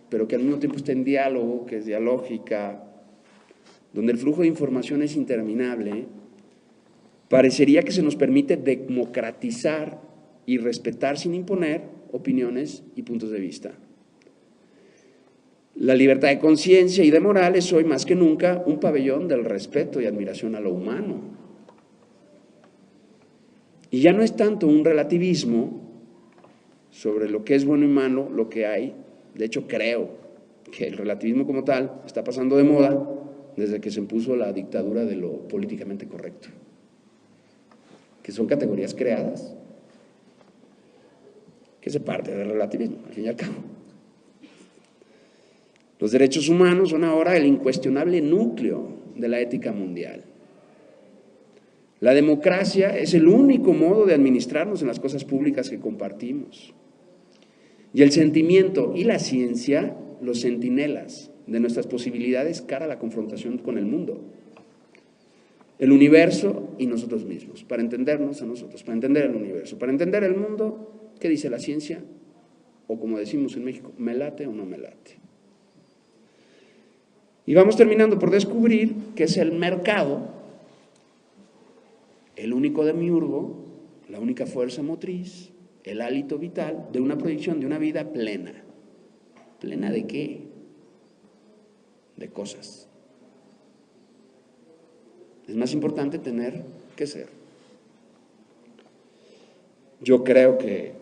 pero que al mismo tiempo está en diálogo, que es dialógica, donde el flujo de información es interminable, parecería que se nos permite democratizar y respetar sin imponer opiniones y puntos de vista. La libertad de conciencia y de moral es hoy más que nunca un pabellón del respeto y admiración a lo humano. Y ya no es tanto un relativismo sobre lo que es bueno y malo, lo que hay. De hecho, creo que el relativismo como tal está pasando de moda desde que se impuso la dictadura de lo políticamente correcto, que son categorías creadas, que se parte del relativismo, al fin y al cabo. Los derechos humanos son ahora el incuestionable núcleo de la ética mundial. La democracia es el único modo de administrarnos en las cosas públicas que compartimos. Y el sentimiento y la ciencia, los centinelas de nuestras posibilidades cara a la confrontación con el mundo, el universo y nosotros mismos, para entendernos a nosotros, para entender el universo, para entender el mundo. ¿Qué dice la ciencia? O como decimos en México, ¿me late o no me late? Y vamos terminando por descubrir que es el mercado, el único demiurgo, la única fuerza motriz, el hálito vital de una proyección de una vida plena. ¿Plena de qué? De cosas. Es más importante tener que ser. Yo creo que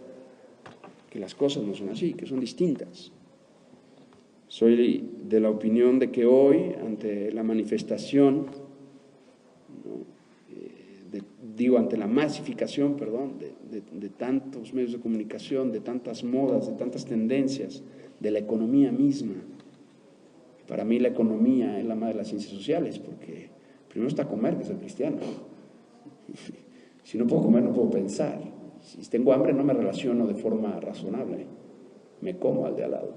las cosas no son así, que son distintas. Soy de la opinión de que hoy, ante la manifestación, ante la masificación, de tantos medios de comunicación, de tantas modas, de tantas tendencias, de la economía misma. Para mí la economía es la madre de las ciencias sociales, porque primero está comer, que es el cristiano. Si no puedo comer, no puedo pensar. Si tengo hambre, no me relaciono de forma razonable. Me como al de al lado.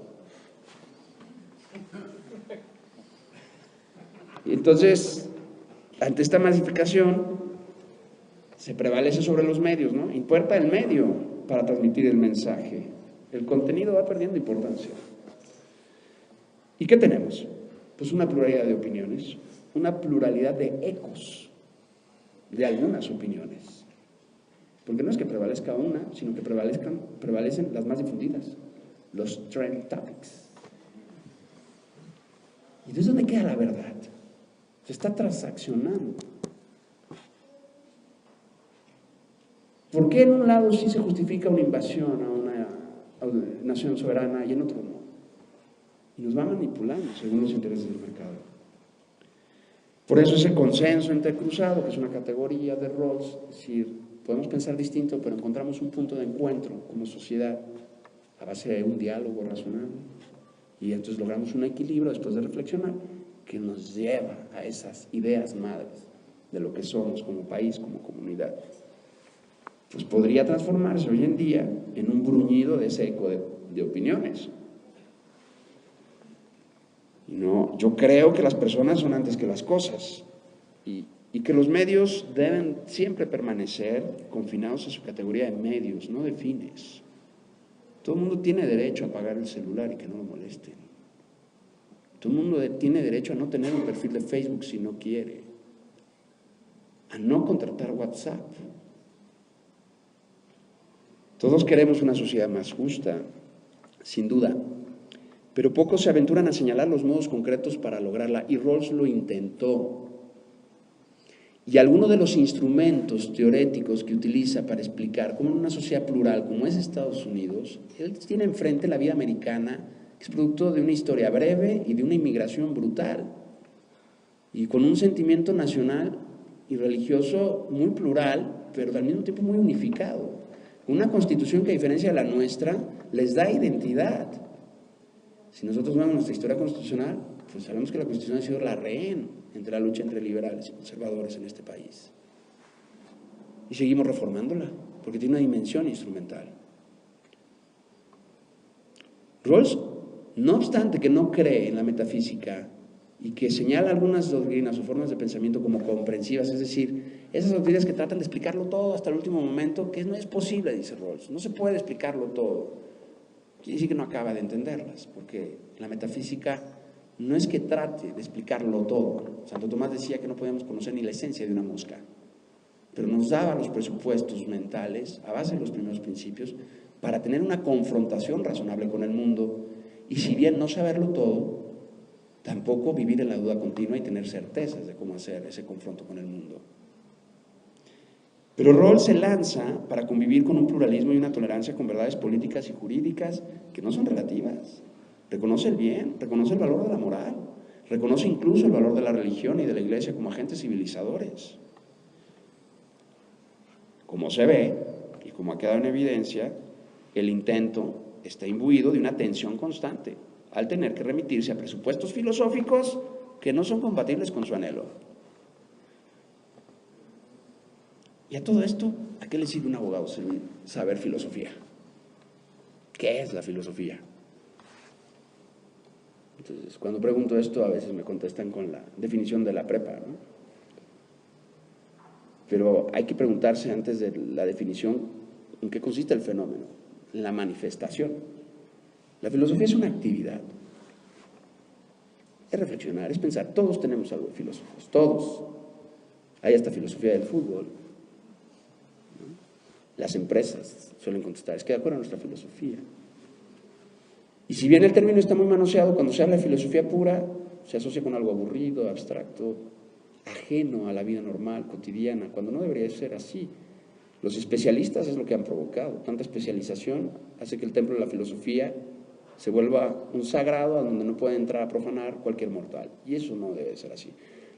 Y entonces, ante esta masificación, se prevalece sobre los medios, ¿no? Importa el medio para transmitir el mensaje. El contenido va perdiendo importancia. ¿Y qué tenemos? Pues una pluralidad de opiniones, una pluralidad de ecos de algunas opiniones. Porque no es que prevalezca una, sino que prevalecen las más difundidas, los trend topics. ¿Y entonces dónde queda la verdad? Se está transaccionando. ¿Por qué en un lado sí se justifica una invasión a una nación soberana y en otro no? Y nos va manipulando según los intereses del mercado. Por eso ese consenso intercruzado, que es una categoría de Rawls, es decir, podemos pensar distinto, pero encontramos un punto de encuentro como sociedad a base de un diálogo razonable. Y entonces logramos un equilibrio después de reflexionar que nos lleva a esas ideas madres de lo que somos como país, como comunidad. Pues podría transformarse hoy en día en un bruñido de ese eco de opiniones. Y no, yo creo que las personas son antes que las cosas y que los medios deben siempre permanecer confinados a su categoría de medios, no de fines. Todo el mundo tiene derecho a apagar el celular y que no lo molesten. Todo el mundo tiene derecho a no tener un perfil de Facebook si no quiere, a no contratar WhatsApp. Todos queremos una sociedad más justa, sin duda, pero pocos se aventuran a señalar los modos concretos para lograrla, y Rawls lo intentó. Y algunos de los instrumentos teoréticos que utiliza para explicar cómo en una sociedad plural como es Estados Unidos, él tiene enfrente la vida americana, que es producto de una historia breve y de una inmigración brutal, y con un sentimiento nacional y religioso muy plural, pero al mismo tiempo muy unificado. Una constitución que, a diferencia de la nuestra, les da identidad. Si nosotros vemos nuestra historia constitucional, pues sabemos que la Constitución ha sido la rehén entre la lucha entre liberales y conservadores en este país. Y seguimos reformándola, porque tiene una dimensión instrumental. Rawls, no obstante que no cree en la metafísica y que señala algunas doctrinas o formas de pensamiento como comprensivas, es decir, esas doctrinas que tratan de explicarlo todo hasta el último momento, que no es posible, dice Rawls, no se puede explicarlo todo. Quiere decir que no acaba de entenderlas, porque la metafísica no es que trate de explicarlo todo. Santo Tomás decía que no podíamos conocer ni la esencia de una mosca, pero nos daba los presupuestos mentales a base de los primeros principios para tener una confrontación razonable con el mundo, y si bien no saberlo todo, tampoco vivir en la duda continua y tener certezas de cómo hacer ese confronto con el mundo. Pero Rawls se lanza para convivir con un pluralismo y una tolerancia con verdades políticas y jurídicas que no son relativas. Reconoce el bien, reconoce el valor de la moral, reconoce incluso el valor de la religión y de la iglesia como agentes civilizadores. Como se ve, y como ha quedado en evidencia, el intento está imbuido de una tensión constante, al tener que remitirse a presupuestos filosóficos que no son compatibles con su anhelo. Y a todo esto, ¿a qué le sirve un abogado saber filosofía? ¿Qué es la filosofía? Entonces, cuando pregunto esto, a veces me contestan con la definición de la prepa, ¿no? Pero hay que preguntarse antes de la definición en qué consiste el fenómeno, en la manifestación. La filosofía es una actividad, es reflexionar, es pensar. Todos tenemos algo de filósofos, todos. Hay hasta filosofía del fútbol, ¿no? Las empresas suelen contestar, es que de acuerdo a nuestra filosofía. Y si bien el término está muy manoseado, cuando se habla de filosofía pura, se asocia con algo aburrido, abstracto, ajeno a la vida normal, cotidiana, cuando no debería ser así. Los especialistas es lo que han provocado. Tanta especialización hace que el templo de la filosofía se vuelva un sagrado a donde no puede entrar a profanar cualquier mortal. Y eso no debe ser así.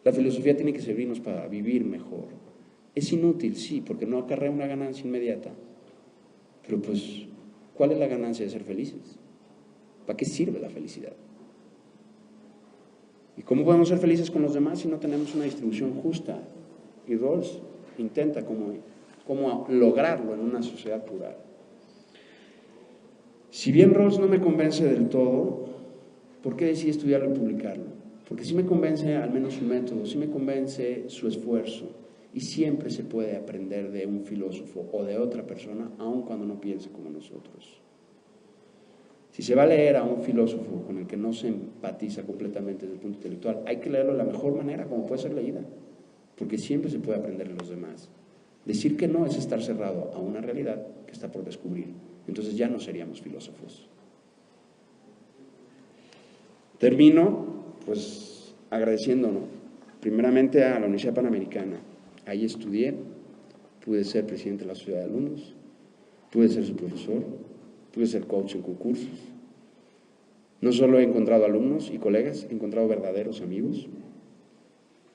La filosofía tiene que servirnos para vivir mejor. Es inútil, sí, porque no acarrea una ganancia inmediata. Pero pues, ¿cuál es la ganancia de ser felices? ¿Para qué sirve la felicidad? ¿Y cómo podemos ser felices con los demás si no tenemos una distribución justa? Y Rawls intenta cómo lograrlo en una sociedad plural. Si bien Rawls no me convence del todo, ¿por qué decidí estudiarlo y publicarlo? Porque sí me convence al menos su método, sí me convence su esfuerzo, y siempre se puede aprender de un filósofo o de otra persona, aun cuando no piense como nosotros. Si se va a leer a un filósofo con el que no se empatiza completamente desde el punto intelectual, hay que leerlo de la mejor manera como puede ser leída, porque siempre se puede aprender de los demás. Decir que no es estar cerrado a una realidad que está por descubrir. Entonces ya no seríamos filósofos. Termino, pues, agradeciendo, ¿no? Primeramente a la Universidad Panamericana. Ahí estudié, pude ser presidente de la sociedad de alumnos, pude ser su profesor, pude ser coach en concursos. No solo he encontrado alumnos y colegas, he encontrado verdaderos amigos,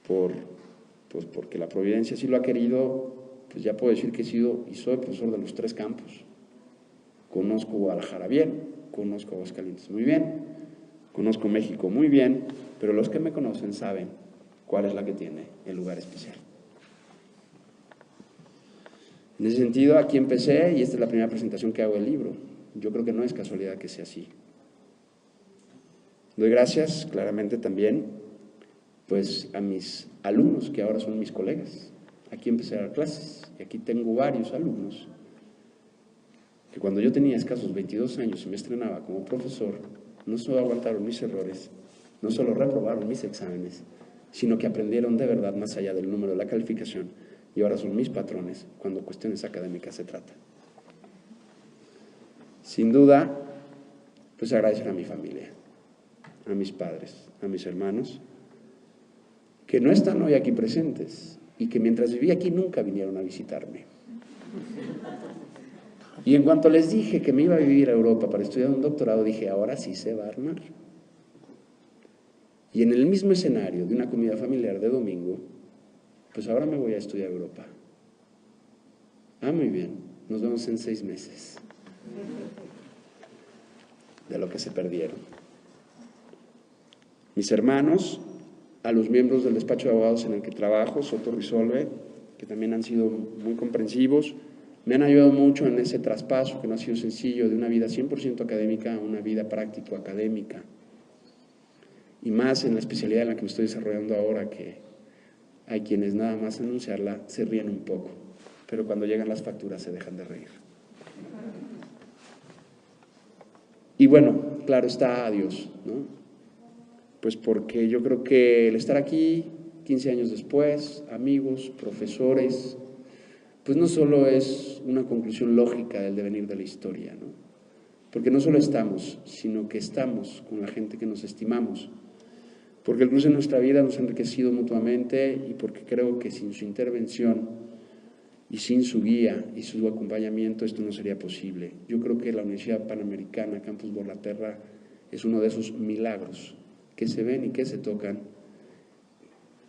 porque la providencia sí lo ha querido. Pues ya puedo decir que he sido y soy profesor de los 3 campus. Conozco Guadalajara bien, conozco Aguascalientes muy bien, conozco México muy bien, pero los que me conocen saben cuál es la que tiene el lugar especial. En ese sentido, aquí empecé y esta es la primera presentación que hago del libro. Yo creo que no es casualidad que sea así. Doy gracias claramente también pues a mis alumnos que ahora son mis colegas. Aquí empecé a dar clases y aquí tengo varios alumnos que cuando yo tenía escasos 22 años y me estrenaba como profesor, no solo aguantaron mis errores, no solo reprobaron mis exámenes, sino que aprendieron de verdad más allá del número de la calificación y ahora son mis patrones cuando cuestiones académicas se trata. Sin duda, pues agradecer a mi familia, a mis padres, a mis hermanos, que no están hoy aquí presentes y que mientras viví aquí nunca vinieron a visitarme. Y en cuanto les dije que me iba a vivir a Europa para estudiar un doctorado, dije, ahora sí se va a armar. Y en el mismo escenario de una comida familiar de domingo, pues ahora me voy a estudiar a Europa. Ah, muy bien, nos vemos en 6 meses. De lo que se perdieron. Mis hermanos, a los miembros del despacho de abogados en el que trabajo, Soto Risolve, que también han sido muy comprensivos, me han ayudado mucho en ese traspaso que no ha sido sencillo de una vida 100% académica a una vida práctico-académica. Y más en la especialidad en la que me estoy desarrollando ahora, que hay quienes nada más anunciarla se ríen un poco, pero cuando llegan las facturas se dejan de reír. Y bueno, claro está, adiós, ¿no? Pues porque yo creo que el estar aquí 15 años después, amigos, profesores, pues no solo es una conclusión lógica del devenir de la historia, ¿no? Porque no solo estamos, sino que estamos con la gente que nos estimamos, porque el cruce de nuestra vida nos ha enriquecido mutuamente y porque creo que sin su intervención y sin su guía y su acompañamiento esto no sería posible. Yo creo que la Universidad Panamericana, Campus Borlaterra, es uno de esos milagros que se ven y que se tocan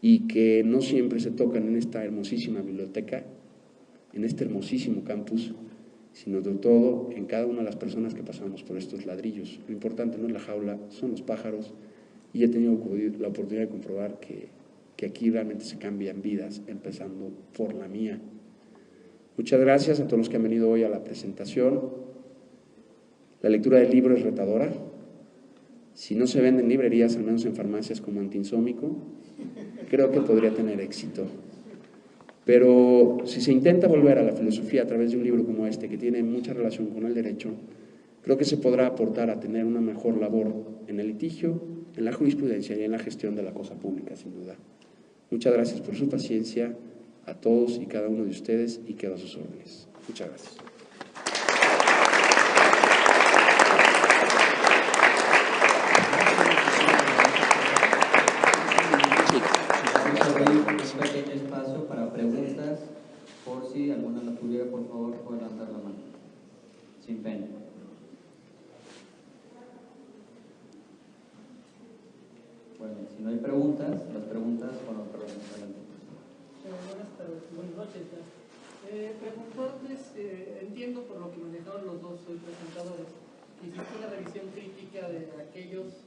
y que no siempre se tocan en esta hermosísima biblioteca, en este hermosísimo campus, sino de todo en cada una de las personas que pasamos por estos ladrillos. Lo importante no es la jaula, son los pájaros, y he tenido la oportunidad de comprobar que aquí realmente se cambian vidas, empezando por la mía. Muchas gracias a todos los que han venido hoy a la presentación. La lectura del libro es retadora. Si no se vende en librerías, al menos en farmacias como antiinsómico, creo que podría tener éxito. Pero si se intenta volver a la filosofía a través de un libro como este, que tiene mucha relación con el derecho, creo que se podrá aportar a tener una mejor labor en el litigio, en la jurisprudencia y en la gestión de la cosa pública, sin duda. Muchas gracias por su paciencia a todos y cada uno de ustedes y quedo a sus órdenes. Muchas gracias. Un pequeño espacio para preguntas, por si alguna la tuviera, por favor, puede levantar la mano, sin pena. Bueno, si no hay preguntas, las preguntas, bueno, perdón, adelante. Buenas tardes, buenas noches. Preguntarles, entiendo por lo que me dejaron los dos presentadores, que hiciste una revisión crítica de aquellos,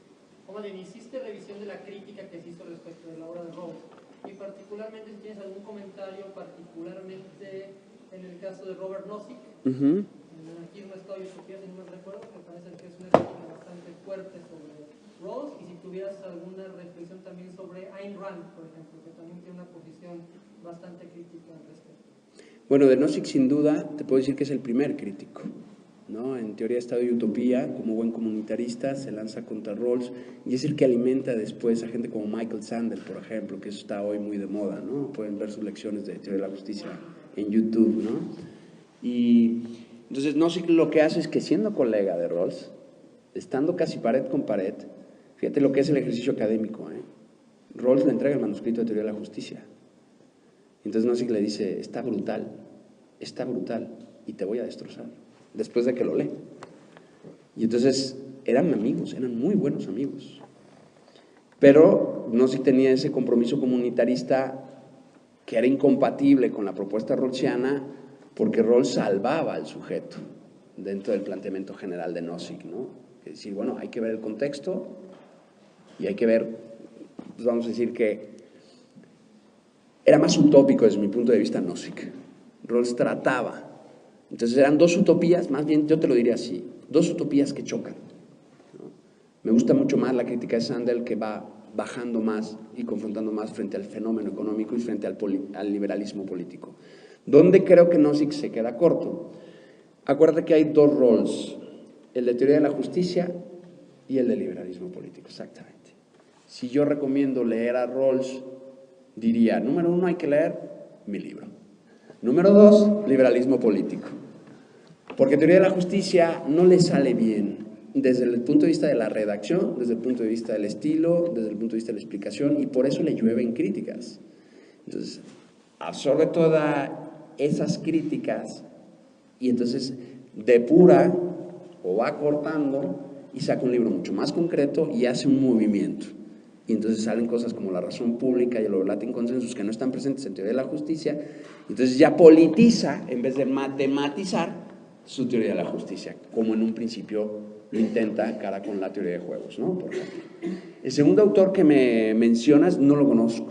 o más bien, hiciste revisión de la crítica que se hizo respecto de la obra de Rawls, y particularmente si tienes algún comentario, particularmente en el caso de Robert Nozick, en el anarquismo, Estado y utopía, si no me recuerdo, me parece que es una crítica bastante fuerte sobre Rawls, y si tuvieras alguna reflexión también sobre Ayn Rand, por ejemplo, que también tiene una posición bastante crítica al respecto. Bueno, de Nozick sin duda te puedo decir que es el primer crítico, ¿no? En teoría Estado y utopía, como buen comunitarista, se lanza contra Rawls y es el que alimenta después a gente como Michael Sandel, por ejemplo, que eso está hoy muy de moda, ¿no? Pueden ver sus lecciones de teoría de la justicia en YouTube, ¿no? Y entonces Nozick lo que hace es que, siendo colega de Rawls, estando casi pared con pared, fíjate lo que es el ejercicio académico, ¿eh? Rawls le entrega el manuscrito de Teoría de la Justicia. Entonces Nozick le dice, está brutal, y te voy a destrozar, después de que lo lee. Y entonces eran amigos, eran muy buenos amigos. Pero Nozick tenía ese compromiso comunitarista que era incompatible con la propuesta rawlsiana, porque Rawls salvaba al sujeto dentro del planteamiento general de Nozick, ¿no? Es decir, bueno, hay que ver el contexto y hay que ver, pues vamos a decir que era más utópico desde mi punto de vista Nozick. Rawls trataba. Entonces eran dos utopías, más bien yo te lo diría así, dos utopías que chocan, ¿no? Me gusta mucho más la crítica de Sandel, que va bajando más y confrontando más frente al fenómeno económico y frente al liberalismo político. ¿Dónde creo que Nozick se queda corto? Acuérdate que hay dos Rawls, el de Teoría de la Justicia y el de liberalismo político, exactamente. Si yo recomiendo leer a Rawls, diría, número 1, hay que leer mi libro. Número 2, liberalismo político. Porque Teoría de la Justicia no le sale bien desde el punto de vista de la redacción, desde el punto de vista del estilo, desde el punto de vista de la explicación, y por eso le llueven críticas. Entonces, absorbe todas esas críticas y entonces depura o va cortando y saca un libro mucho más concreto y hace un movimiento. Y entonces salen cosas como la razón pública y el Overlapping Consensus, que no están presentes en Teoría de la Justicia. Entonces ya politiza, en vez de matematizar, su Teoría de la Justicia, como en un principio lo intenta cara con la teoría de juegos, ¿no? Por ejemplo. El segundo autor que me mencionas no lo conozco.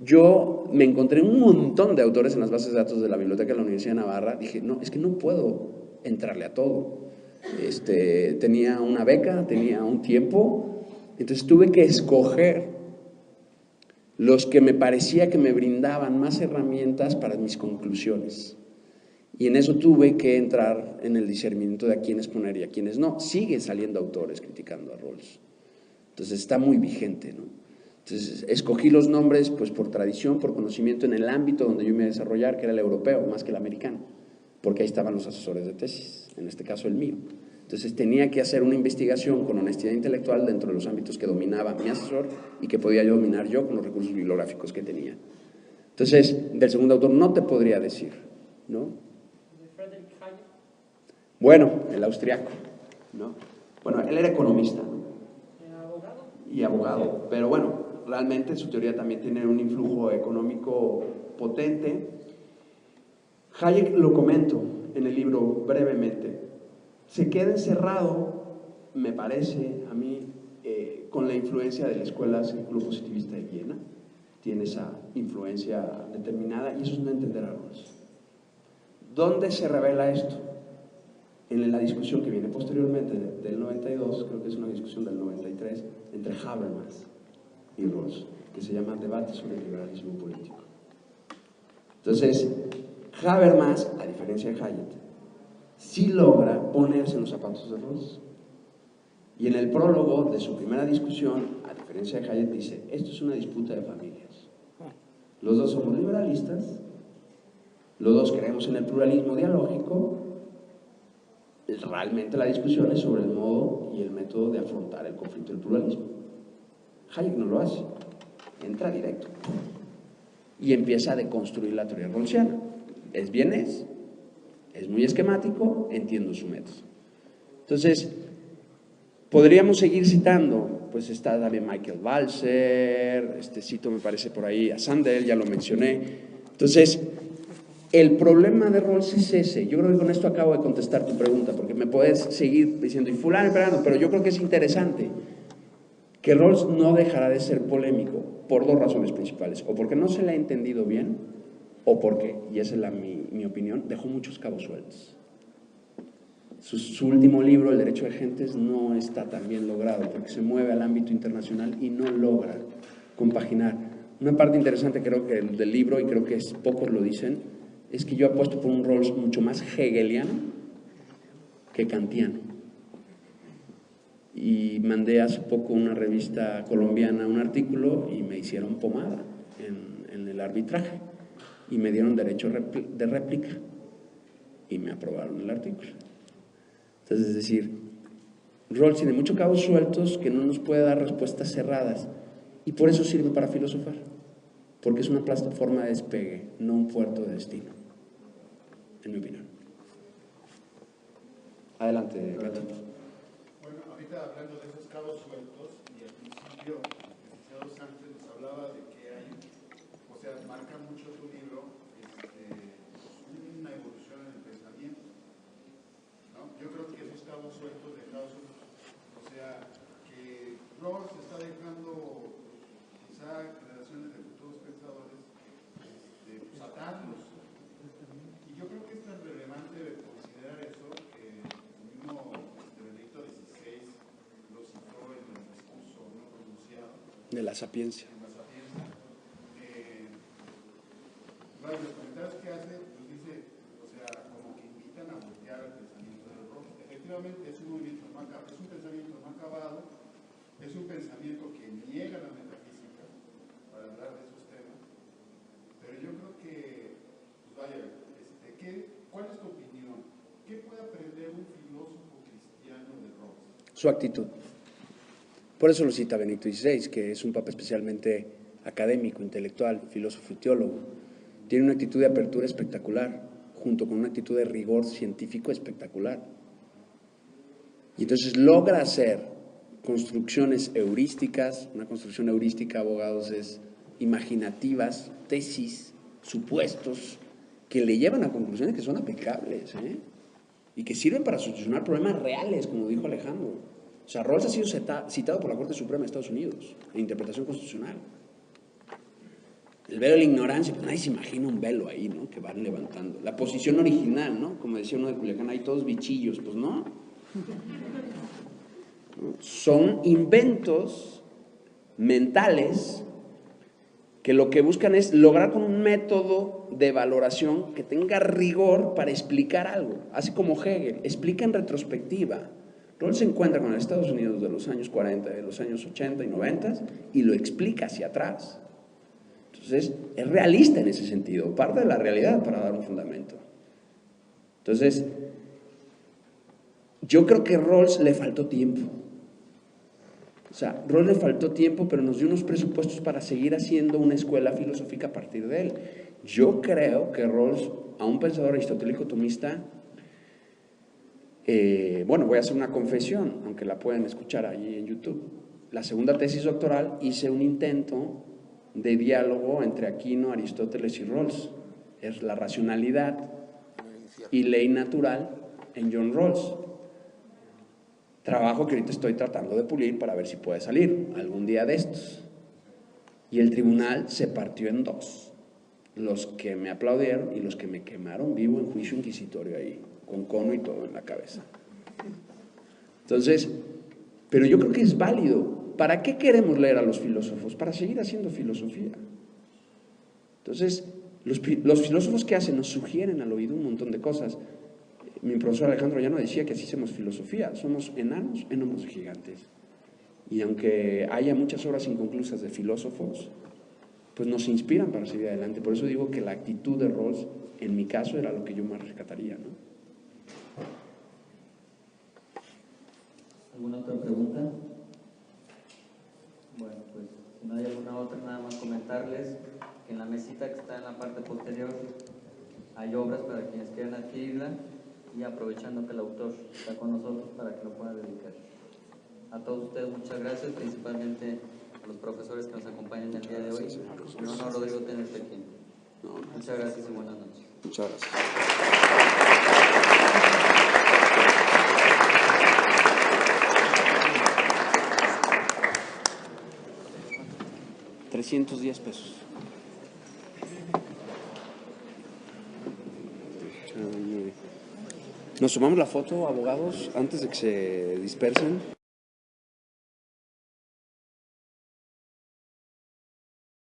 Yo me encontré un montón de autores en las bases de datos de la Biblioteca de la Universidad de Navarra. Dije, no, es que no puedo entrarle a todo. Tenía una beca, tenía un tiempo, entonces tuve que escoger los que me parecía que me brindaban más herramientas para mis conclusiones. Y en eso tuve que entrar en el discernimiento de a quiénes poner y a quiénes no. Siguen saliendo autores criticando a Rawls. Entonces está muy vigente, ¿no? Entonces escogí los nombres pues por tradición, por conocimiento en el ámbito donde yo me iba a desarrollar, que era el europeo más que el americano, porque ahí estaban los asesores de tesis, en este caso el mío. Entonces tenía que hacer una investigación con honestidad intelectual dentro de los ámbitos que dominaba mi asesor y que podía yo dominar yo con los recursos bibliográficos que tenía. Entonces, del segundo autor no te podría decir, ¿no? Bueno, el austriaco, ¿no? Bueno, él era economista, ¿no? Y abogado, pero bueno, realmente su teoría también tiene un influjo económico potente. Hayek, lo comento en el libro brevemente, se queda encerrado, me parece a mí, con la influencia de la escuela círculo-positivista de Viena. Tiene esa influencia determinada y eso es no entender a Rawls. ¿Dónde se revela esto? En la discusión que viene posteriormente del 92, creo que es una discusión del 93, entre Habermas y Rawls, que se llama Debate sobre el liberalismo político. Entonces, Habermas, a diferencia de Hayek, sí logra ponerse en los zapatos de Rawls. Y en el prólogo de su primera discusión, a diferencia de Hayek, dice, esto es una disputa de familias. Los dos somos liberalistas, los dos creemos en el pluralismo dialógico. Realmente la discusión es sobre el modo y el método de afrontar el conflicto del pluralismo. Hayek no lo hace, entra directo y empieza a deconstruir la teoría rawlsiana. Es muy esquemático, entiendo su método. Entonces, podríamos seguir citando, pues está también Michael Balzer, cito me parece por ahí a Sandel, ya lo mencioné. Entonces, el problema de Rawls es ese. Yo creo que con esto acabo de contestar tu pregunta, porque me puedes seguir diciendo, y fulano, pero yo creo que es interesante que Rawls no dejará de ser polémico por dos razones principales, o porque no se le ha entendido bien, o porque, y esa es mi opinión, dejó muchos cabos sueltos. Su último libro, El derecho de gentes, no está tan bien logrado, porque se mueve al ámbito internacional y no logra compaginar. Una parte interesante creo que del libro, y creo que pocos lo dicen, es que yo apuesto por un Rawls mucho más hegeliano que kantiano. Y mandé hace poco a una revista colombiana un artículo y me hicieron pomada en el arbitraje. y me dieron derecho de réplica y me aprobaron el artículo. Entonces, es decir, Rawls tiene muchos cabos sueltos que no nos puede dar respuestas cerradas y por eso sirve para filosofar, porque es una plataforma de despegue, no un puerto de destino, en mi opinión. Adelante, Gato. Bueno, ahorita hablando de esos cabos sueltos, y al principio el licenciado Sánchez nos hablaba de que hay, o sea, marca mucho tu libro una evolución en el pensamiento, ¿no? Yo creo que esos cabos sueltos dejados, o sea, que Rawls está dejando quizá generaciones de futuros pensadores atarlos. Y yo creo que es tan relevante considerar eso que el mismo Benedicto XVI lo citó en el discurso no pronunciado De la sapiencia. en la Sapienza. Los comentarios que hace, pues dice, o sea, como que invitan a voltear el pensamiento de Rawls. Efectivamente es un movimiento es un pensamiento no acabado, es un pensamiento que niega la metafísica para hablar de esos temas, pero yo creo que, pues vaya, ¿cuál es tu opinión? ¿Qué puede aprender un filósofo cristiano de Rawls? Su actitud. Por eso lo cita Benedicto XVI, que es un papa especialmente académico, intelectual, filósofo y teólogo. Tiene una actitud de apertura espectacular, junto con una actitud de rigor científico espectacular. Y entonces logra hacer construcciones heurísticas. Una construcción heurística, abogados, es imaginativas, tesis, supuestos, que le llevan a conclusiones que son aplicables, y que sirven para solucionar problemas reales, como dijo Alejandro. O sea, Rawls ha sido citado por la Corte Suprema de Estados Unidos en interpretación constitucional. El velo de la ignorancia, pues nadie se imagina un velo ahí, ¿no? Que van levantando. La posición original, ¿no? Como decía uno de Culiacán, hay todos bichillos, pues no. Son inventos mentales que lo que buscan es lograr con un método de valoración que tenga rigor para explicar algo. Así como Hegel, explica en retrospectiva. Rawls se encuentra con los Estados Unidos de los años 40, de los años 80 y 90 y lo explica hacia atrás. Entonces, es realista en ese sentido, parte de la realidad para dar un fundamento. Entonces, yo creo que a Rawls le faltó tiempo. O sea, Rawls le faltó tiempo, pero nos dio unos presupuestos para seguir haciendo una escuela filosófica a partir de él. Yo creo que Rawls, a un pensador aristotélico tomista, bueno, voy a hacer una confesión, aunque la pueden escuchar allí en YouTube. La segunda tesis doctoral hice un intento de diálogo entre Aquino, Aristóteles y Rawls. Es la racionalidad y ley natural en John Rawls. Trabajo que ahorita estoy tratando de pulir para ver si puede salir algún día de estos. Y el tribunal se partió en dos. Los que me aplaudieron y los que me quemaron vivo en juicio inquisitorio ahí, con cono y todo en la cabeza. Entonces, pero yo creo que es válido. ¿Para qué queremos leer a los filósofos? Para seguir haciendo filosofía. Entonces, los filósofos que hacen nos sugieren al oído un montón de cosas. Mi profesor Alejandro ya no decía que así hacemos filosofía, somos enanos en hombros de gigantes. Y aunque haya muchas obras inconclusas de filósofos, pues nos inspiran para seguir adelante. Por eso digo que la actitud de Rawls, en mi caso, era lo que yo más rescataría, ¿no? ¿Alguna otra pregunta? Bueno, pues si no hay alguna otra, nada más comentarles que en la mesita que está en la parte posterior hay obras para quienes quieran adquirirla, y aprovechando que el autor está con nosotros para que lo pueda dedicar. A todos ustedes muchas gracias, principalmente a los profesores que nos acompañan el día de hoy. Mi honor, Rodrigo, tenerte aquí. Muchas gracias y buenas noches. Muchas gracias. 310 pesos. ¿Nos tomamos la foto, abogados, antes de que se dispersen?